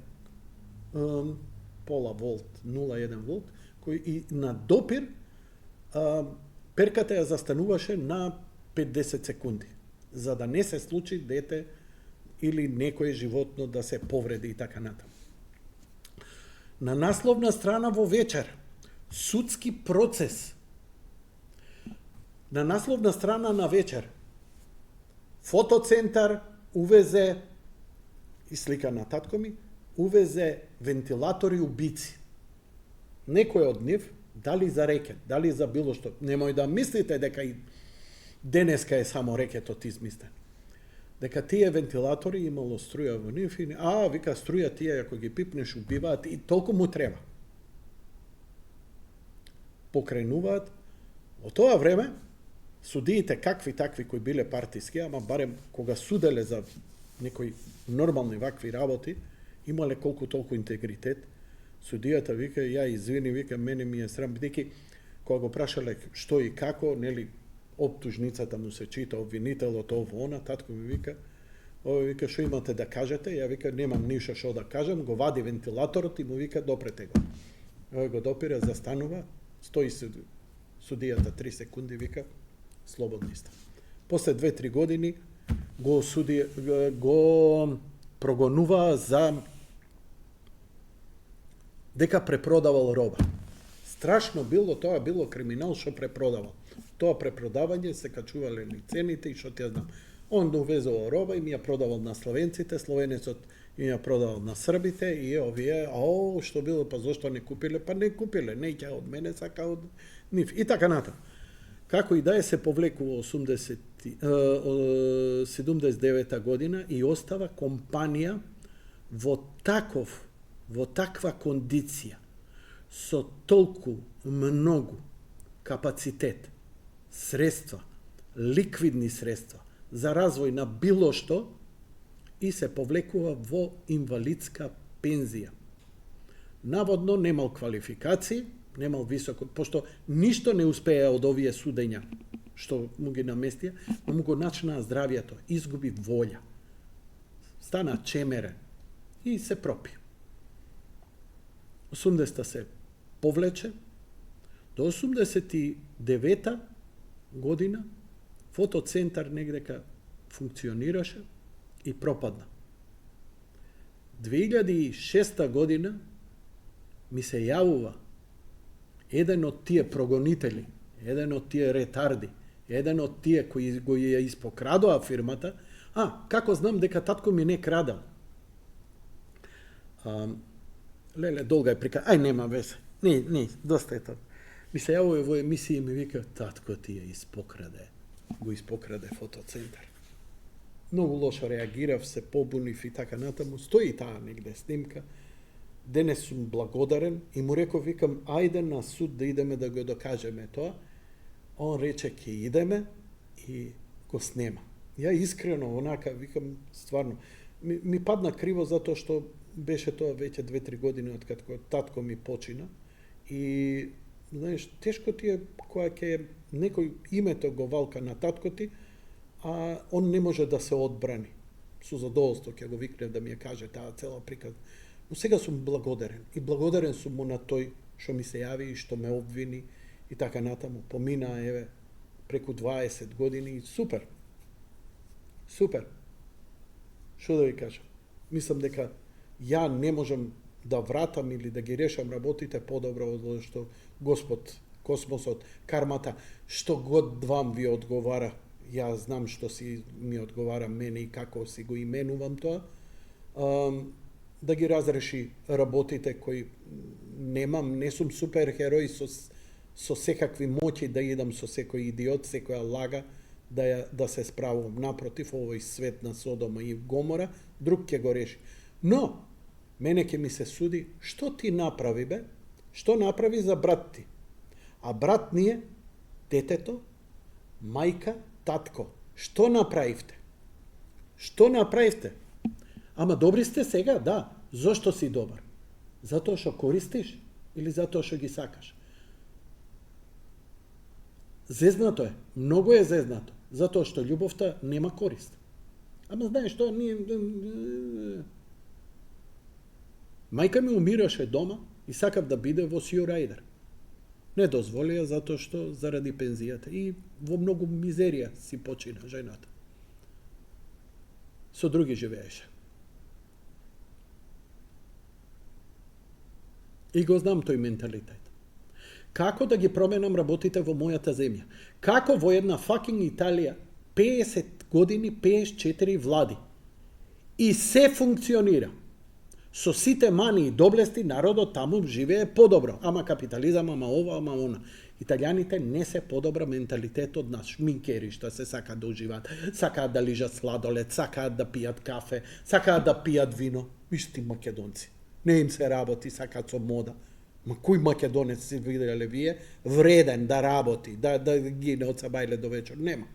пола волт, 0,1 волт, кој и на допир перката ја застануваше на 50 секунди, за да не се случи дете или некое животно да се повреди и така натаму. На насловна страна во Вечер, судски процес. На насловна страна на Вечер, фотоцентар увезе, и слика на татко ми, увезе вентилатори убици. Некој од нив, дали за рекет, дали за било што, немој да мислите дека и денеска е само рекетот измислен. Дека тие вентилатори имало струја во нив и вика струја тие ако ги пипнеш убиваат и толку му треба. Покренуваат. Во тоа време судиите какви такви кои биле партиски, ама барем кога суделе за некои нормални вакви работи, имале колку толку интегритет. Судијата вика, извини, вика, мене ми е срам, бидејќи кога го прашале што и како, нели, оптужницата му се чита, обвинителот, она, татко ми вика, вика, што имате да кажете? Ја вика, немам ништо што да кажам, го вади вентилаторот и му вика, допрете го. Овој го допира, застанува, стои судијата 3 секунди, вика, слободни сте. После 2-3 години го прогонува за дека препродавал роба. Страшно било, тоа било криминал што препродавал. Тоа препродавање се качувале ни цените и што ти ја знам. Он увезувал роба и ми ја продавал на словенците, словенецот ми ја продавал на србите и овие, што било, па зошто не купиле? Па не купиле, не ќе од мене, сака од нив. И така натаму. Како и да е, се повлекува 79 година и остава компанија во таква кондиција, со толку многу капацитет, средства, ликвидни средства за развој на било што и се повлекува во инвалидска пензија. Наводно немал квалификации, немал високо, пошто ништо не успеа од овие судења што му ги наместија, но му го начина здравието, изгуби волја, стана чемерен и се пропи. 80-та се повлече, до 89-та година фотоцентар негдека функционираше и пропадна. 2006 година ми се јавува еден од тие прогонители, еден од тие ретарди, еден од тие кои го ја испокрадоа фирмата, како знам дека татко ми не крадал. Леле, долга е прика, нема везе. Не, доста е тоа. Ми се јавува во емисија и ми вика, татко ти ја го испокраде фотоцентар. Многу лошо реагирав, се побунив и така натаму. Стои таа негде снимка. Денес сум благодарен и му реков, викам, ајде на суд да идеме да го докажеме тоа. Он рече, ке идеме и го снема. Ја искрено, онака, викам, стварно, ми падна криво затоа што беше тоа веќе 2-3 години од кога татко ми почина. И, знаеш, тешко ти е кога ќе некој името го валка на татко ти, a on ne može da se odbrani. Со задоволство ќе го викнев да ми ја каже таа цела приказ. Но сега сум благодарен. И благодарен сум му на тој што ми се јави и што ме обвини и така натаму. Помина, еве, преку 20 години и супер. Супер. Што да ви кажам? Мислам дека ја не можам да вратам или да ги решам работите подобро од што Господ, космосот, кармата, што год вам ви одговара. Ја знам што си ми одговара мене и како си го именувам тоа. Да ги разреши работите кои немам, не сум суперхерој со секакви моќи да идам со секој идиот, секоја лага, да се справувам. Напротив, овој свет на Содома и Гомора, друг ќе го реши. Но, мене ќе ми се суди, што ти направи, бе? Што направи за брат ти? А брат ни е детето, мајка, татко. Што направивте? Што направивте? Ама добри сте сега, да. Зошто си добар? Затоа што користиш или затоа што ги сакаш? Зезнато е, многу е зезнато, затоа што љубовта нема корист. Ама знаеш што, мајка ми умираше дома и сакав да биде во Сјорайдер. Не дозволија затоа што заради пензијата и во многу мизерија си почина жената. Со други живееше. И го знам тој менталитет. Како да ги променам работите во мојата земја? Како во една факинг Италија 50 години, 54 влади и се функционира. Со сите мани и доблести народот таму живее подобро. Ама капитализам, ама ова, ама она. Италијаните не се подобра менталитет од нас. Шминкеришта се сакаат да уживаат, сакаат да лижат сладолед, сакаат да пијат кафе, сакаат да пијат вино. Вишти македонци. Не им се работи, сакаат со мода. Ма кој македонец си виделе вие вреден да работи, да гине од сабајле до вечер? Нема.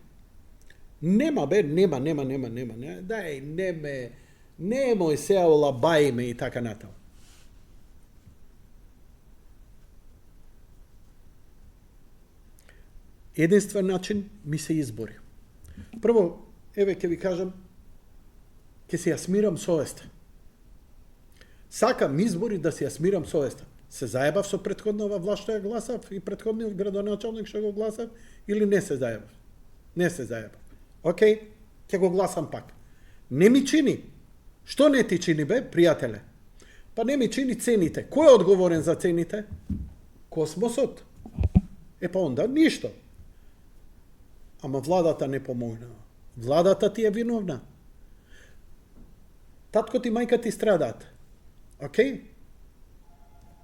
Нема, бе, нема. Дај, немој се олабаиме и така натаму. Единствен начин ми се избори. Прво, еве ќе ви кажам, ќе се ја смирам совеста. Сакам избори да се ја смирам совеста. Се заебав со претходнава власт што ја гласав и претходниот градоначалник што го гласав или не се заебав? Не се заебав. Океј, ќе го гласам пак. Не ми чини. Што не ти чини, бе, пријателе? Па не ми чини цените. Кој е одговорен за цените? Космосот. Па онда ништо. Ама владата не помогнаа. Владата ти е виновна. Татко ти, мајка ти страдаат. Океј?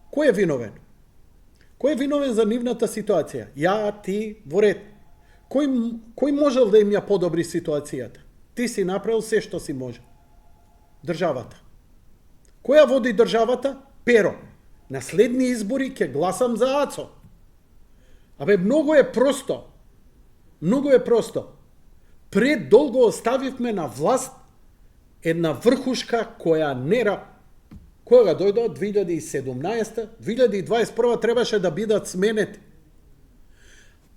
Кој е виновен? Кој е виновен за нивната ситуација? Ја, ти, во ред. Кој можел да им ја подобри ситуацијата? Ти си направил се што си може. Државата. Која води државата? Перо. На следни избори ќе гласам за Ацо. Абе, многу е просто. Многу е просто. Пред долго оставивме на власт една врхушка која кога дојдоа 2017, 2021 требаше да бидат сменети.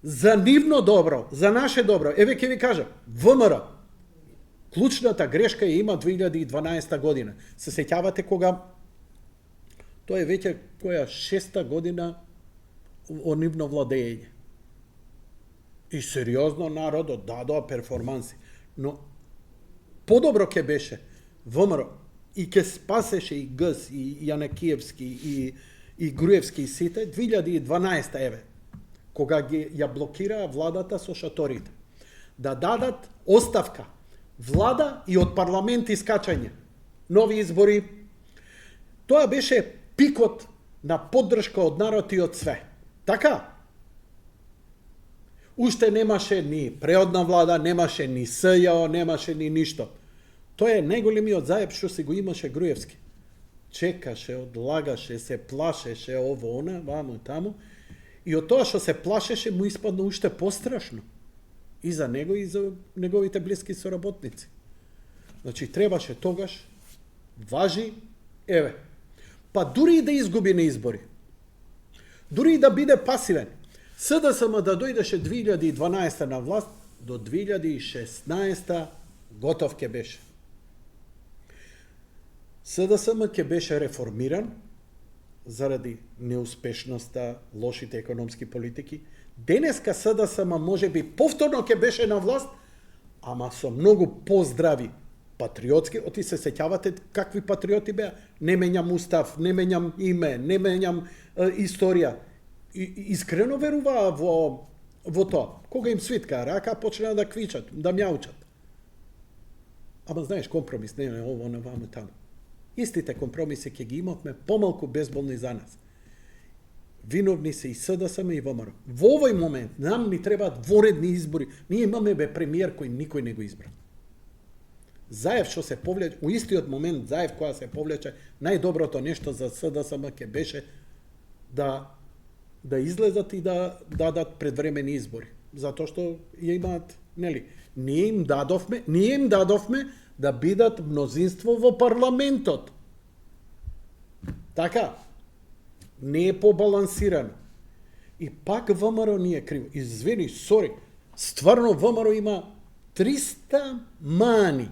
За нивно добро, за наше добро. Еве ќе ви кажам, ВМРО. Клучната грешка ја има 2012 година. Се сеќавате кога тоа е веќе која 6-та година о нивно владење. И сериозно народот дадоа перформанси. Но подобро ќе беше ВМРО и ќе спасеше и ГС, и Јанакиевски, и Груевски, и сите, 2012 еве, кога ја блокираа владата со шаторите. Да дадат оставка, влада и од парламент искачање, нови избори. Тоа беше пикот на поддршка од народ и од све. Така? Уште немаше ни преодна влада, немаше ни СЈО, немаше ни ништо. Тоа е најголемиот заеб што си го имаше Груевски. Чекаше, одлагаше, се плашеше, ово, она, ваму, таму. И од тоа што се плашеше, му испадна уште пострашно. И за него, и за неговите блиски соработници. Значи, требаше тогаш, важи, еве. Па дури и да изгуби на избори, дури и да биде пасивен, СДСМ да дојдеше 2012 на власт, до 2016 готов ќе беше. СДСМ ќе беше реформиран заради неуспешноста, лошите економски политики. Денеска СДСМ може би повторно ќе беше на власт, ама со многу поздрави патриотски. Оти се сеќавате какви патриоти беа? Не менјам устав, не менјам име, не менјам историја. Искрено веруваа во тоа. Кога им свитка рака, почнаа да квичат, да мјаучат. Ама знаеш, компромис не е ово, вамо, таму. Истите компромиси ќе ги имавме помалку безболни за нас. Виновни се и СДСМ и ВМРО. Во овој момент нам ни требаат воредни избори. Ние имаме премиер кој никој не го избра. Заев што се повлече, у истиот момент Заев која се повлече, најдоброто нешто за СДСМ ќе беше да излезат и да дадат предвремени избори. Затоа што ја имаат, нели, ние им дадовме да бидат мнозинство во парламентот. Така, не е побалансирано. И пак ВМРО ни е криво. Извини, сори, стварно ВМРО има 300 мани.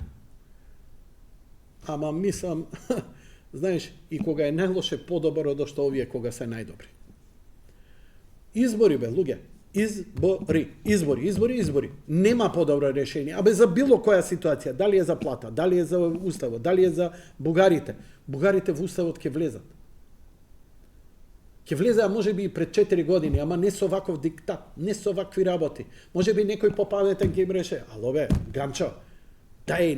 Ама мислам, знаеш, и кога е најлоше подобро од што овие кога се најдобри. Избори, луѓе. Избори. Нема подобро решение. Абе за било која ситуација, дали е за плата, дали е за уставот, дали е за бугарите. Бугарите во уставот ќе влезат. Ќе влезеа можеби и пред 4 години, ама не со ваков диктат, не со вакви работи. Можеби некој попаметен ќе им реше, ало бе, Ганчо, дај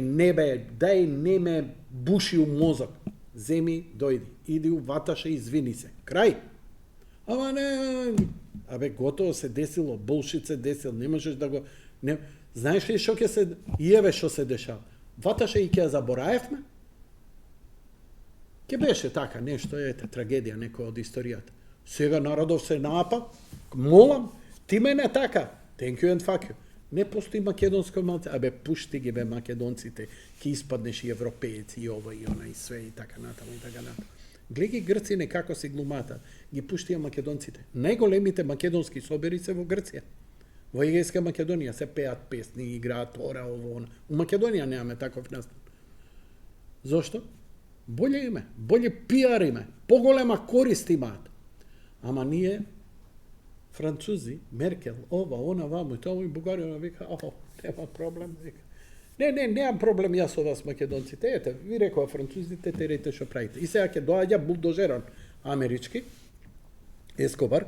не ме буши у мозок. Земи, дојди, иди у Ваташа и извини се. Крај. Ама не, абе готово се десило, булшит се десил, не можеш да го... Не... Знаеш ли што ќе се... И еве што се дешава. Ваташа и ќе забораевме? Ќе беше така, нешто, трагедија, некоја од историјата. Сега народов се напа, молам, ти мене така, thank you and fuck you. Не постои македонско малце, абе пушти ги бе македонците, ки испаднеш и европеец и ова и она и све и така натаму и така натаму. Гледај грците како се глумата, ги пуштија македонците. Најголемите македонски собери се во Грција. Во Егејска Македонија се пеат песни, играат ора, ово, она. У Македонија немаме таков настан. Зошто? Боле име, боле пиар име, поголема корист имаат. Ама ние, французи, Меркел, ова, она, вамо, и тоа и Бугарија вика, нема проблем, вика. Немам проблем јас со вас македонците. Ете, ви рекоа французите, терете што правите. И сега ќе доаѓа булдожерон амерички, Ескобар,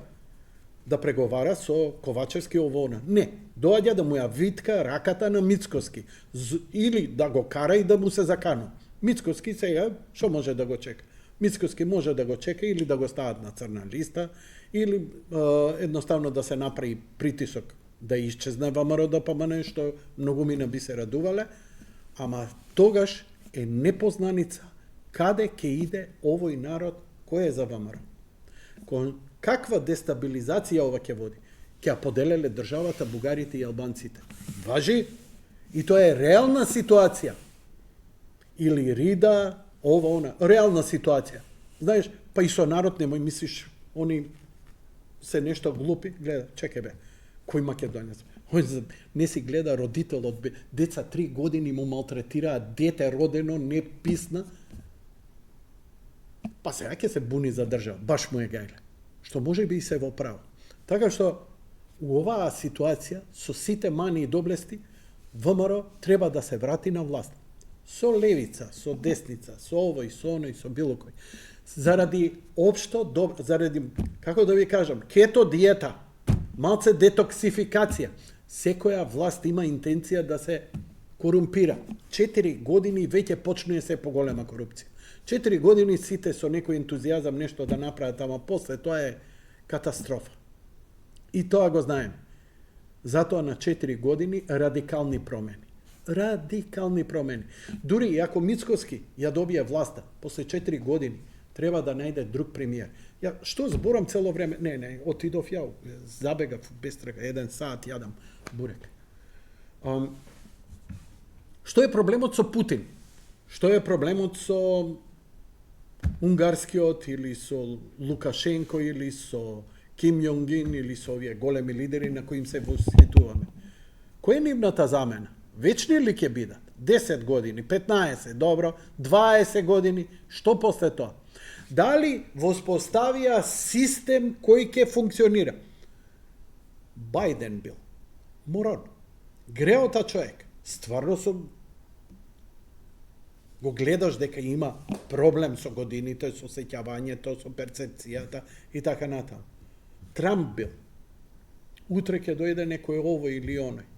да преговара со Ковачевски овона. Не, доаѓа да му ја витка раката на Мицкоски. Или да го кара и да му се закану. Мицкоски сега, што може да го чека? Мицкоски може да го чека или да го стават на црна листа, или едноставно да се направи притисок да исчезне ВМРО ДПМН, што многу мина би се радувале, ама тогаш е непознаница каде ќе иде овој народ кој е за ВМРО. Каква дестабилизација ова ќе води? Ќе ја поделеле државата бугарите и албанците. Важи? И тоа е реална ситуација. Или Рида, ова, она. Реална ситуација. Знаеш, па и со народ немој мислиш, они се нешто глупи. Гледа, чекај бе, кој македонец? Он не си гледа родителот, бе. Деца 3 години му малтретираат, дете родено, не писна. Па сега ќе се буни за држава. Баш му е гајле. Што може би и се во право. Така што, у оваа ситуација, со сите мани и доблести, ВМРО треба да се врати на власт. Со левица, со десница, со овој, со оној, со било кој. Заради општо, заради, како да ви кажам, кето диета, малце детоксификација. Секоја власт има интенција да се корумпира. 4 години веќе почнува се поголема корупција. 4 години сите со некој ентузијазам нешто да направат, ама после тоа е катастрофа. И тоа го знаем. Затоа на 4 години радикални промени. Радикални промени. Дури и ако Мицкоски ја добие власта, после 4 години, треба да најде друг премиер. Ја, што зборам цело време? Не, отидов ја, забегав без трага, 1 сат јадам бурек. Што е проблемот со Путин? Што е проблемот со унгарскиот или со Лукашенко или со Ким Јонг Ин или со овие големи лидери на кои им се восхитуваме? Кој е нивната замена? Вечни ли ќе бидат? 10 години, 15, добро, 20 години, што после тоа? Дали воспоставија систем кој ќе функционира? Бајден бил. Морон. Греота човек. Стварно сум го гледаш дека има проблем со годините, со сеќавањето, со перцепцијата и така натаму. Трамп бил. Утре ќе дојде некој овој или оној.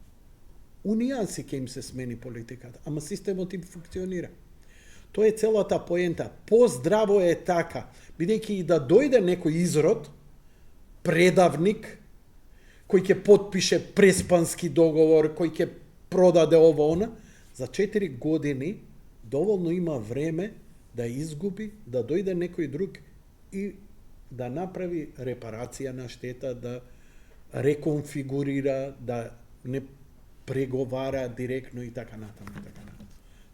У нијанси ќе им се смени политиката, ама системот им функционира. Тоа е целата поента. Поздраво е така, бидејќи и да дојде некој изрод, предавник, кој ќе потпише преспански договор, кој ќе продаде ово-она, за 4 години доволно има време да изгуби, да дојде некој друг и да направи репарација на штета, да реконфигурира, да не преговара директно и така натаму.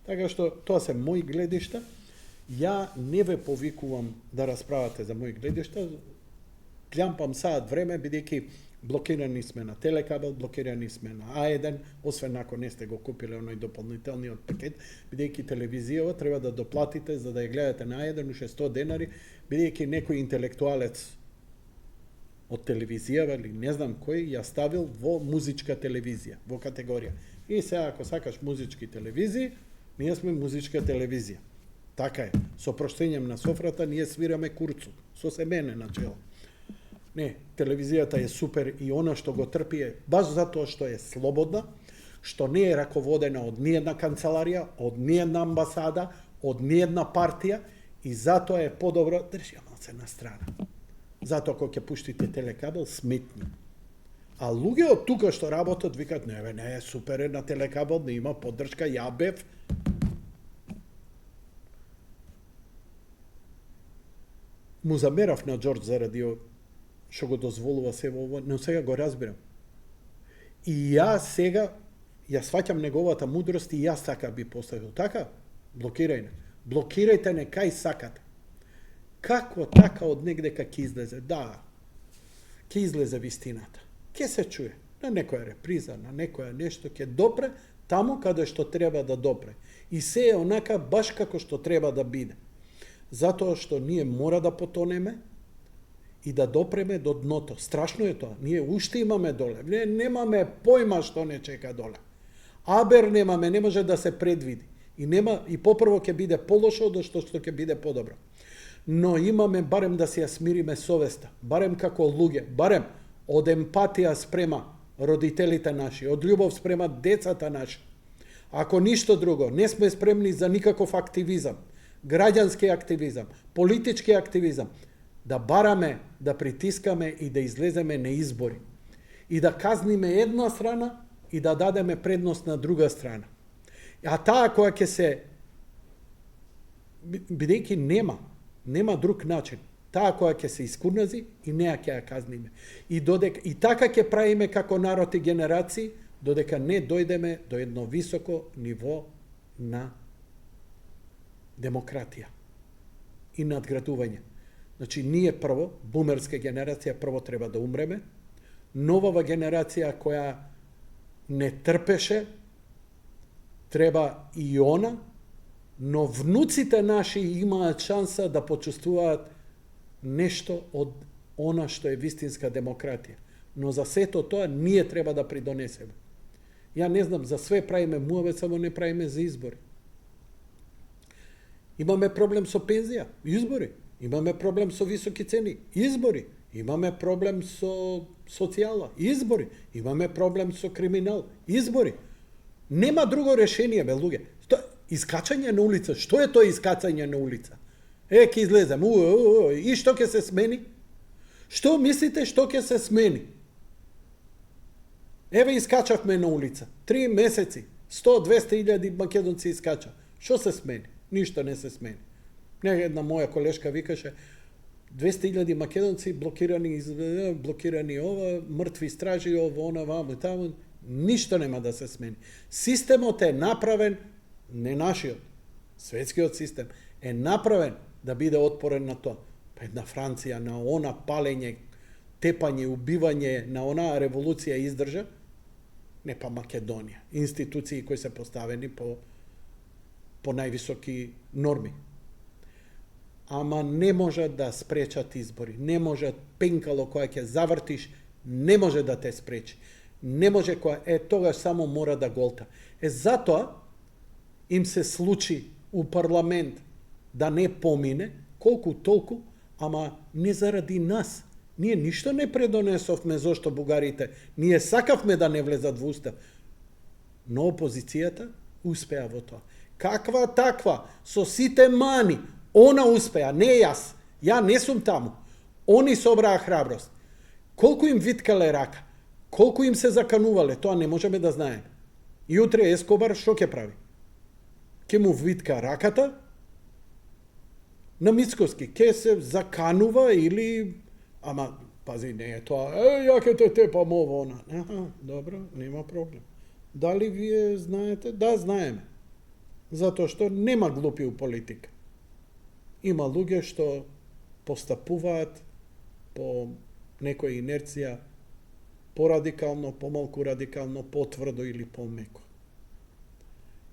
Така што тоа се мои гледишта. Ја не ве повикувам да расправате за мои гледишта. Плямпам саат време, бидејќи блокирани сме на телекабел, блокирани сме на А1, освен ако не сте го купиле оној дополнителниот пакет, бидејќи телевизијава треба да доплатите за да ја гледате на А1 уште 100 денари, бидејќи некој интелектуалец од телевизијава или не знам кој ја ставил во музичка телевизија, во категорија. И сега ако сакаш музички телевизии, ние сме музичка телевизија. Така е. Со проштењем на софрата ние свираме курцу, со семене на чело. Не, телевизијата е супер и она што го трпи е баш затоа што е слободна, што не е раководена од ниједна канцеларија, од ниједна амбасада, од ниједна партија и затоа е подобро држи малце на страна. Затоа кога ќе пуштите телекабел сметни. А луѓе од тука што работат викаат не, супер е на телекабел, не има поддршка, ја бев. Му замерав на Џорџ заради што го дозволува се во ово, но сега го разбирам. И јас сега, ја сваќам неговата мудрост и јас така би поставил. Така, блокирајте не кај сакате. Како така од негдека ќе излезе? Да, ќе излезе вистината. Ќе се чуе на некоја реприза, на некоја нешто, ќе допре таму каде што треба да допре. И се е онака баш како што треба да биде. Затоа што ние мора да потонеме и да допреме до дното. Страшно е тоа. Ние уште имаме доле. Немаме појма што не чека доле. Абер немаме, не може да се предвиди. И попрво ќе биде полошо од што ќе биде подобро. Но имаме барем да си ја смириме совеста, барем како луѓе, барем од емпатија спрема родителите наши, од љубов спрема децата наши. Ако ништо друго, не сме спремни за никаков активизам, граѓански активизам, политички активизам, да бараме, да притискаме и да излеземе на избори. И да казниме една страна и да дадеме предност на друга страна. А таа која ќе се, бидејќи нема друг начин, таа која ќе се искурнази и неа ќе ја казниме. И така ќе правиме како народ и генерации, додека не дојдеме до едно високо ниво на демократија и надградување. Значи, ние прво, бумерска генерација, прво треба да умреме, новава генерација која не трпеше, треба и она, но внуците наши имаат шанса да почувствуваат нешто од она што е вистинска демократија. Но за сето тоа ние треба да придонесеме. Ја не знам, за све правиме муаве, само не правиме за избори. Имаме проблем со пензија, избори. Имаме проблем со високи цени, избори. Имаме проблем со социјала, избори. Имаме проблем со криминал, избори. Нема друго решение, бе, луѓе. Искачање на улица. Што е тоа искачање на улица? Ќе излезем, и што ќе се смени? Што мислите што ќе се смени? Еве искачавме на улица. 3 месеци, 100-200 илјади македонци искача. Што се смени? Ништо не се смени. Една моја колешка викаше 200.000 македонци блокирани ова, мртви стражи, ова, она, ваму и таму. Ништо нема да се смени. Системот е направен, не нашиот, светскиот систем, е направен да биде отпорен на тоа. Една Франција на она палење, тепање, убивање, на онаа револуција издржа, не па Македонија, институции кои се поставени по највисоки норми. Ама не може да спречат избори. Не може пенкало која ќе завртиш, не може да те спречи. Не може која, тогаш само мора да голта. Затоа им се случи у парламент да не помине, колку толку, ама не заради нас. Ние ништо не предонесовме зошто бугарите, ние сакавме да не влезат во устав. Но опозицијата успеа во тоа. Каква таква, со сите мани, она успеа, не јас. Ја не сум таму. Они собраа храброст. Колку им виткале рака, колку им се заканувале, тоа не можеме да знаеме. И утре Ескобар што ќе прави? Ке му витка раката на Мицкоски, ке се заканува или... Ама, пази, не е тоа, ја ке те тепам ово, она. Добро, нема проблем. Дали вие знаете? Да, знаеме. Затоа што нема глупи у политика. Има луѓе што постапуваат по некоја инерција порадикално, помалку радикално, потврдо или помеко.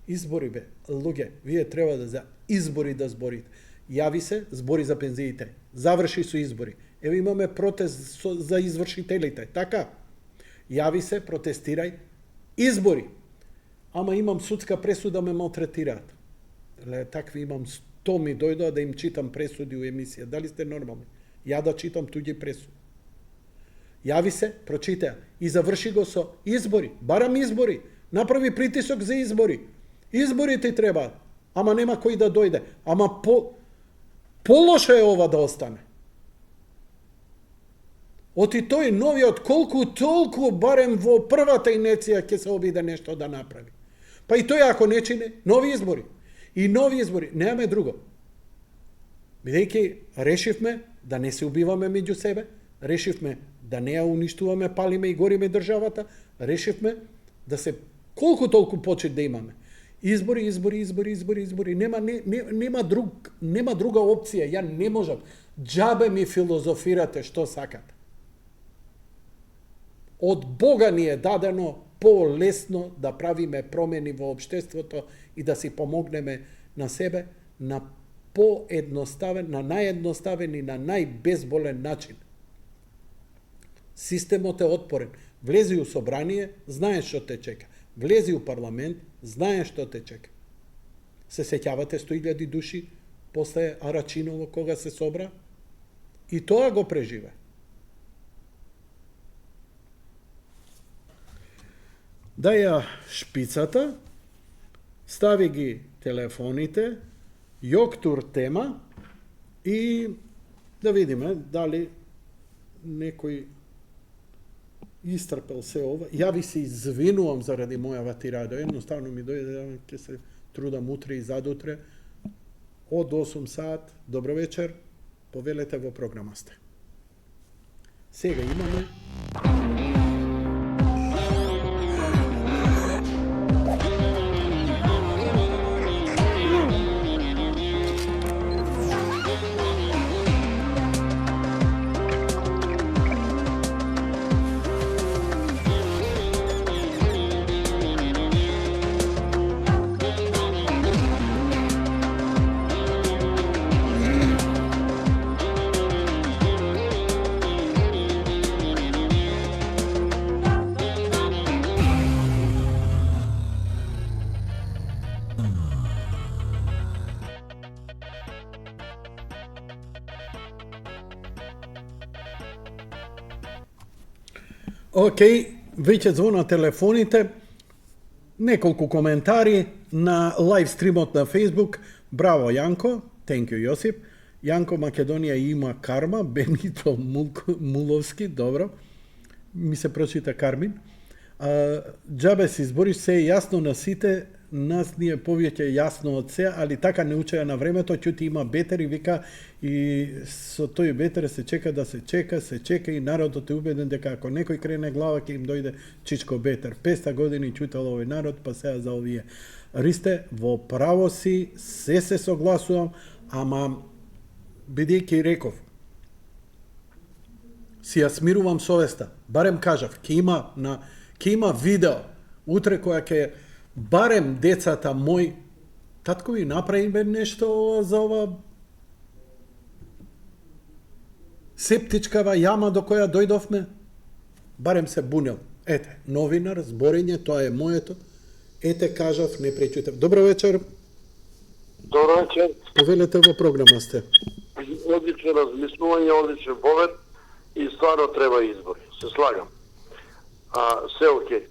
Избори бе, луѓе, вие треба да за избори да зборите. Јави се, збори за пензиите. Заврши со избори. Еве имаме протест за извршителите, така? Јави се, протестирај, избори. Ама имам судска пресуда, ме малтретираат. Такви имам 100 ми дојдоа да им читам пресуди у емисија. Дали сте нормални? Ја да читам туѓи пресуди. Јави се, прочитаја и заврши го со избори. Барам избори. Направи притисок за избори. Изборите требаат. Ама нема кој да дојде. Ама полошо е ова да остане. Оти тој новиот колку толку барем во првата инерција ќе се обиде нешто да направи. Па и тој ако не чине, нови избори. И нови избори, немаме друго. Бидејќи решивме да не се убиваме меѓу себе, решивме да не ја уништуваме, палиме и гориме државата, решивме да се колку толку почет да имаме. Избори, избори, избори, избори, избори. Нема друга опција. Ја не можам. Џабе ми филозофирате што сакате. Од Бога ни е дадено по-лесно да правиме промени во општеството и да си помогнеме на себе на поедноставен, на наједноставен и на најбезболен начин. Системот е отпорен. Влези у собрание, знаеш што те чека. Влези у парламент, знаеш што те чека. Се сеќавате 100.000 души после Арачиново кога се собра? И тоа го преживе. Да ја шпицата, стави ги телефоните, јоктур тема и да видиме дали некој истрпел се ова. Ја ви се извинувам заради мојава тирада. Едноставно ми дојде, ќе се трудам утре и задутре. Од 8 сат, добро вечер, повелете во програма сте. Сега имаме... Океј, веќе звона телефоните, неколку коментари на лайв стримот на Facebook. Браво, Јанко, thank you, Јосип. Јанко, Македонија има карма, Бенито Муловски, добро. Ми се прочита Кармин. Џабе се избориш, се е јасно на сите, нас ни е повеќе јасно од се, али така не учеа на времето, ќути има бетер и вика и со тој бетер се чека да се чека и народот е убеден дека ако некој крене глава ќе им дојде чичко бетер. 500 години ќутел овој народ, па сега за овие. Ристе, во право си, се согласувам, ама бидејќи реков, си ја смирувам совеста, барем кажав, ќе има видео утре која ќе барем децата мои, таткови, направиме нешто за ова септичкава јама до која дојдовме, барем се бунел. Ете, новинар, зборење, тоа е моето. Ете, кажав, не пречутев. Добро вечер. Добро вечер. Повелете во програма сте. Одлично размислување, одличен повед и стварно треба избори. Се слагам. Се окей.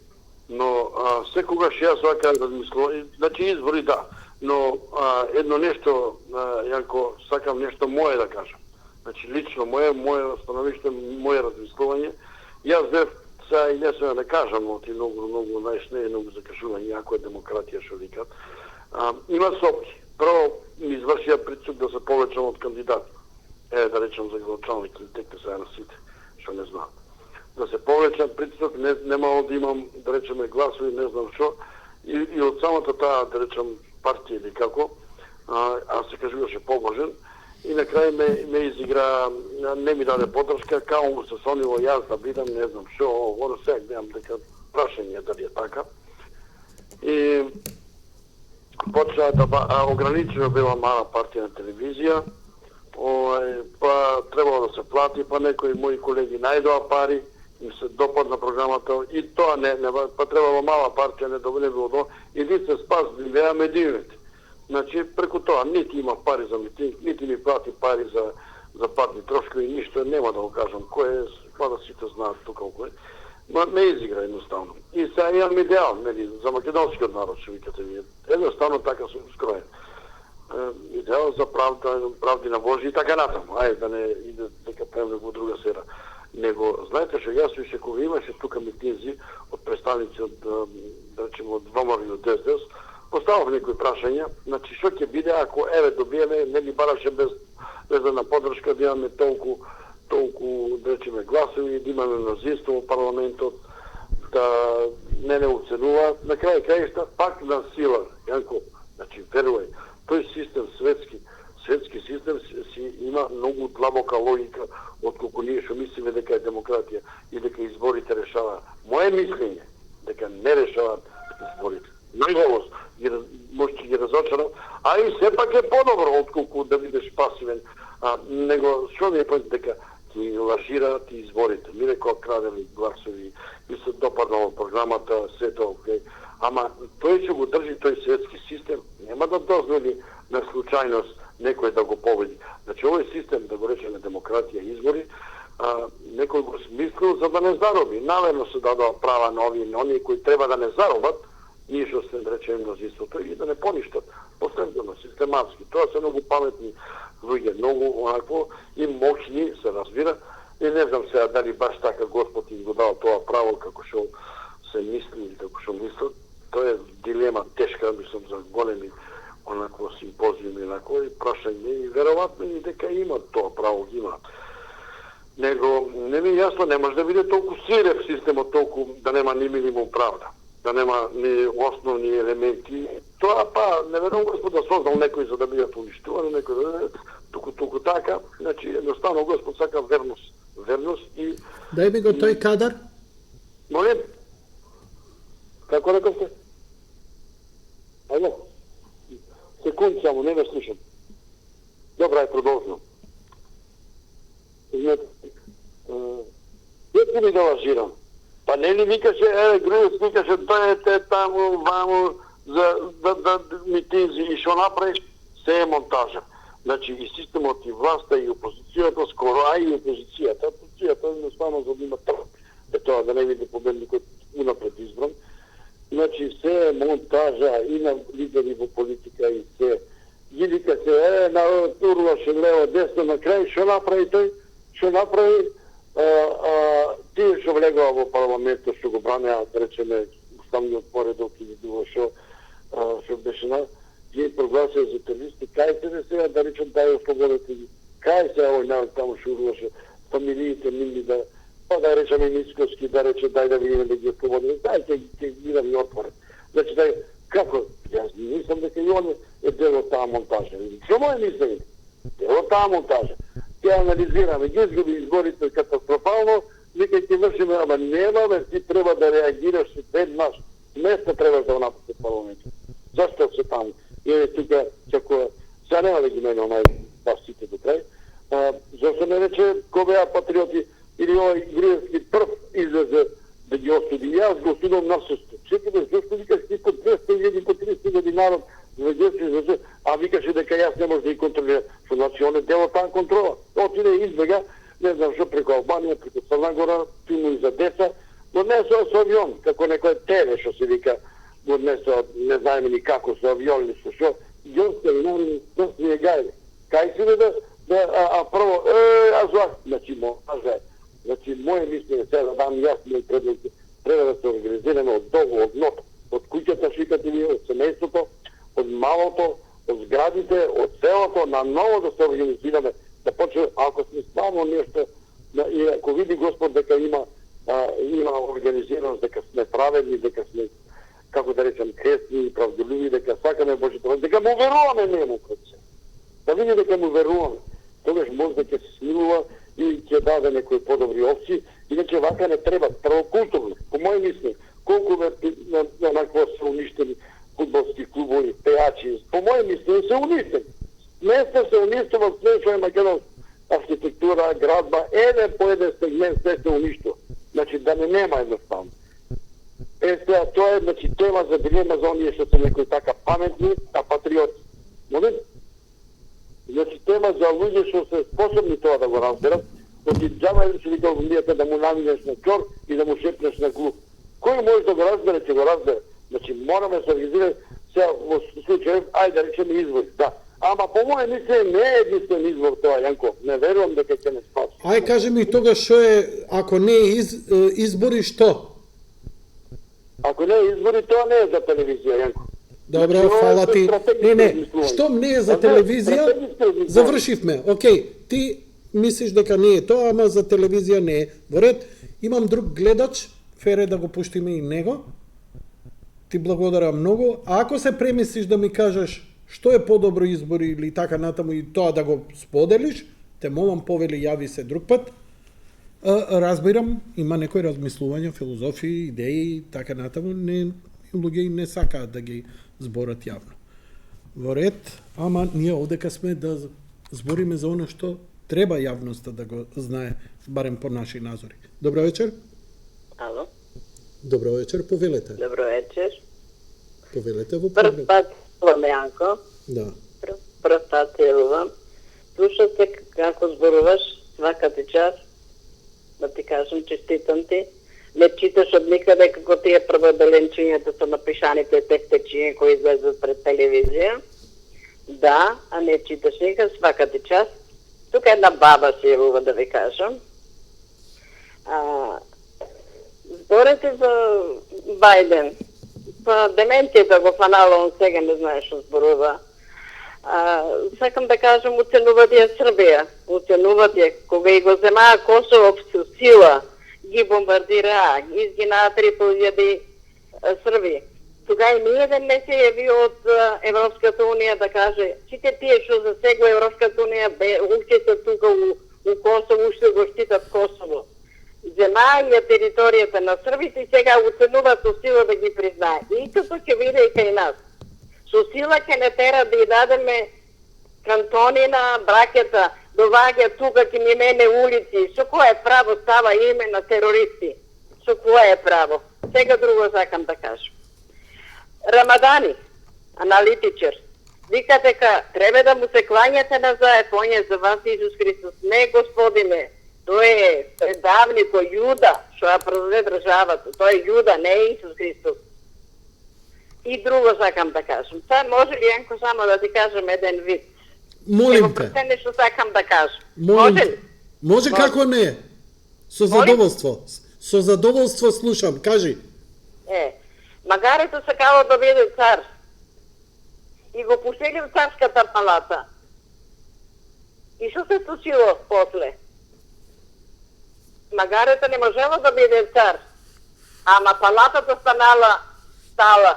Но секогаш јас вака размислувам, значи избори да, но едно нешто, Јанко, сакам нешто мое да кажам. Значи лично мое становиште, мое размислување. Јас бев, сега и не смеам да кажам, но ти многу знаеш, не е многу закажување, ако е демократија што викат. Има сопки. Прво ми извршија притисок да се повлечам од кандидат. Да речем за градоначалник или текте сега на сите, што не знам. Да се повлечам притисок, немало да имам, да речеме, гласови, не знам што, и од самата таа, да речем, партија или како, се кажуваше побожен, и на крај ме изигра, не ми даде поддршка, као му се сонило јас да бидам, не знам што, ово сега гледам дека прашање дали е така. И почна да ограничено била мала партија на телевизија, па требало да се плати, па некои мои колеги најдоа пари, им се допадна програмата, и тоа па требало мала партија, не било до, и ви се спас беа медиумите. Значи, преку тоа, нити има пари за митинг, нити ми плати пари за патни трошкови, ништо, нема да го кажам кој е, па да сите знаат тука кој е. Ме изигра едноставно. И сега имам идеал, нели, за македонскиот народ, што викате вие. Едноставно така сум скроен. Идеал за правди на Божи и така натаму. Ајде да не иде дека премне во друга сфера. Него, знаете што, јас више кога имаше тука митинзи од представници од, да речеме, од ВМРО и од ДСДС, поставав некои прашања, значи што ќе биде ако добиеме, нели бараше без една поддршка да имаме толку, да речеме, гласови, да имаме мнозинство во парламентот, да не оценува, на крај крајшта пак на сила, Јанко, значи верувај, тој систем светски систем си има многу длабока логика отколку ние што мислиме дека е демократија и дека изборите решава. Моje мислење дека не решаваат изборите. Најголос може ќе ги разочарам, а и сепак е подобро отколку да бидеш пасивен. Него што ми е поент дека ти лажираат изборите. Ми рекоа крадени гласови и се допаднало програмата, сето окей. Ама тој ќе го држи тој светски систем, нема да дозволи на случајност некој да го победи. Значи овој систем, да го речеме демократија и избори, некој го смислил за да не зароби. Намерно се дадоа права на оние кои треба да не заробат, ние што се речеме мнозинството, и да не поништат последно, систематски. Тоа се многу паметни луѓе, многу онакво и мощни, се разбира. И не знам сега дали баш така Господ им го дал тоа право како што се мисли или како што мислат. Тоа е дилема тешка, мислам, за големи онакво симпозиуми, онакво и прашање, и веројатно и дека имат тоа право, ги имат. Него не ми јасно, не може да биде толку свиреп системот, толку да нема ни минимум правда, да нема ни основни елементи. Тоа па, не верувам Господ да создал некој за да бидат уништувани, некој да туку така. Значи, едноставно Господ сака верност и... Дај ми го тој кадар. Молим? Како рековте? Ајде. Секунд само, не ме слушам. Добра, продолжно. Јако ми да лажирам? Па не ли викаше, Груз викаше, дојдете таму, ваму, за митинзи и што направиш, се е монтажа. Значи и системот, и власта, и опозицијата, скоро, а и опозицијата едноставно за да има трп. Тоа да не биде победникот унапред избран. Значи се е монтажа и на лидери во политика и се. Гидика се, народот турлаше лево, десно, на крај, што направи тој? Што направи тие што влегува во парламентот, што го бранеа, да речеме, уставниот поредок или било што беше на, ги прогласија за терористи, кај се сега да речем дај ослободете ги, кај се овој народ таму што урваше, фамилиите мили да, па да речеме Мицковски, да рече дај да видиме да ги ослободите, дај ќе ги да ви отворат. Значи дај, како, јас мислам дека и он е дел од таа монтажа. Што моје мислење? Дел од таа монтажа. Ќе анализираме, ги изгуби изборите катастрофално, нека ќе вршиме, ама нема, ти треба да реагираш веднаш. место требаш да го напушиш парламентот. Зашто се таму? Е, тука, како, сега нема да ги мене онaj баш сите до крај. Зашто не рече КБА патриоти или овој Груевски прв излезе да ги осуди. Јас го осудам на сесто. Секој зашто викаш ти по 200.000, по 300.000 народ за геси, а викаше дека јас не може да ги контролирам. Што значи он е дел од таа контрола. Отиде и избега, не знам што преку Албанија, преку Црна Гора, тиму и за деца, го однесоа со авион, како некој теле што се вика, го однесоа, не знаеме ни како со авион или со што, ги остави народ, да се е гајле. Кај си а прво, аз вак, значи може, значи моje мислење сега да дам јасно предлог, треба да се организираме од долу, од нот, од куќата шикате ви, од семејството, од малото, од зградите, од селото, на ново да се организираме, да почне, ако сме стварно нешто, и ако види Господ дека има организираност, дека сме праведни, дека сме, како да речем, кресни и правдолюби, дека сакаме Божито, дека му веруваме нему пред се. Да види дека му веруваме. Тогаш може да ќе се смилува и ќе даде некои подобри опции, иначе вака не треба, правокултурно, по моје мисли, колку онакво се уништени фудбалски клубови, пејачи, по моје мисли се уништени. Место се уништува све што е македонска архитектура, градба, еден по еден сегмент се уништува. Значи да не нема едноставно. Сега, тоа е значи тема за дилема за оние што се некои така паметни, а патриоти. Молим? Значи тема за луѓе што се способни тоа да го разберат, значи џаба е се вика луѓето да му навинеш на чор и да му шепнеш на глуп. Кој може да го разбере, ќе го разбере. Значи мораме да се организираме сега во случај, ајде да речеме избори, да. Ама по моје мислење не е единствен избор тоа, Јанко. Не верувам дека ќе не спаси. Ај кажи ми тогаш што е, ако не е избори, што? Ако не е избори, тоа не е за телевизија, Јанко. Добро, Значи, фала ти. Не, штом не е за телевизија, стратегиско завршивме. Океј, ти мислиш дека не е тоа, ама за телевизија не е. Во ред, имам друг гледач, фере да го пуштиме и него. Ти благодарам многу. А ако се премислиш да ми кажеш што е подобро избори или така натаму и тоа да го споделиш, те молам повели јави се друг пат. Разбирам, има некои размислувања, филозофии, идеи, така натаму, луѓе не сакаат да ги зборат јавно. Во ред, ама ние овдека сме да збориме за оно што треба јавноста да го знае, барем по наши назори. Добро вечер. Ало. Добро вечер, повелете. Добро вечер. Повелете во Прв поглед. пат целувам, Јанко. Да. Прв пат целувам. Слушам те како зборуваш свака ти час. Да ти кажам, честитам ти. Не читаш од никаде како тие прводеленчињата со напишаните тефтечиња кои излезат пред телевизија. Да, а не читаш никад свака ти час. Тука една баба се јавува да ви кажам. Зборете за Бајден. Па деменцијата го фанала, он сега не знае што зборува. Сакам да кажам, уценуват ја Србија. Уценуват ја. Кога и го земаа Косово со сила, ги бомбардираа, ги изгинаа 3.000 Срби. Тога и ниједен не се јави од Европската Унија да каже сите тие што за сега Европската Унија уште се тука у Косово, уште го штитат Косово. Земаа ја територијата на Србите и сега уценуваат со сила да ги признае. И како ќе биде и кај нас. Со сила ќе не тера да ја дадеме кантони на бракета, доваѓа тука ќе ни мене улици. Со кое право става име на терористи? Со кое право? Сега друго сакам да кажам. Рамадани, аналитичар, вика дека треба да му се клањате на заепоње за вас Исус Христос. Не, господине, тој е предавник, Јуда, што ја продаде државата. Тој е Јуда, не е Исус Христос. И друго сакам да кажам. Сега може ли, Јанко, само да ти кажам еден вид? Молим те. Ево, нешто сакам да кажам. Молим Може те. ли? Може како не? Со задоволство. Со задоволство слушам. Кажи. Магарето сакало да биде цар. И го пуштили в царската палата. И што се случило после? Магарето не можело да биде цар. Ама палатата стала.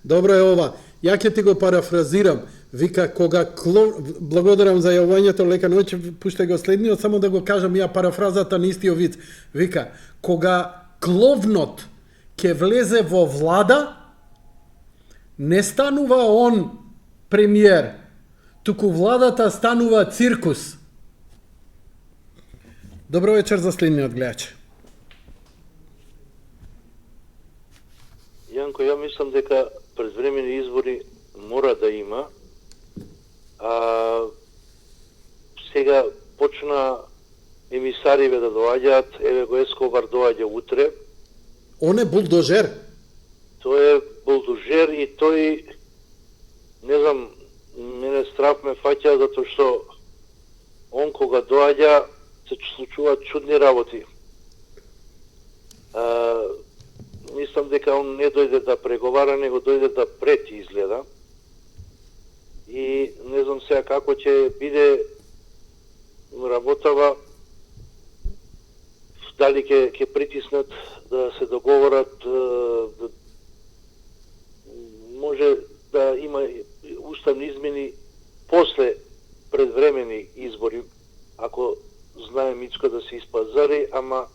Добро е ова. Ја ќе ти го парафразирам. Вика, кога благодарам за јавувањето, лека ноќ, пуште го следниот, само да го кажам ја парафразата на истиот виц. Вика, кога кловнот ќе влезе во влада, не станува он премиер, туку владата станува циркус. Добро вечер за следниот гледач. Јанко, ја мислам дека предвремени избори мора да има. Сега почна емисариве да доаѓаат, еве го Ескобар доаѓа утре. Он е булдожер. Тој е булдожер и тој, не знам, мене страф ме фаќа затоа што он кога доаѓа се случуваат чудни работи. Мислам дека он не дојде да преговара, него дојде да прети изгледа. И не знам сега како ќе биде работава, дали ќе притиснат да се договорат, да може да има уставни измени после предвремени избори, ако знае Мицко да се испазари, ама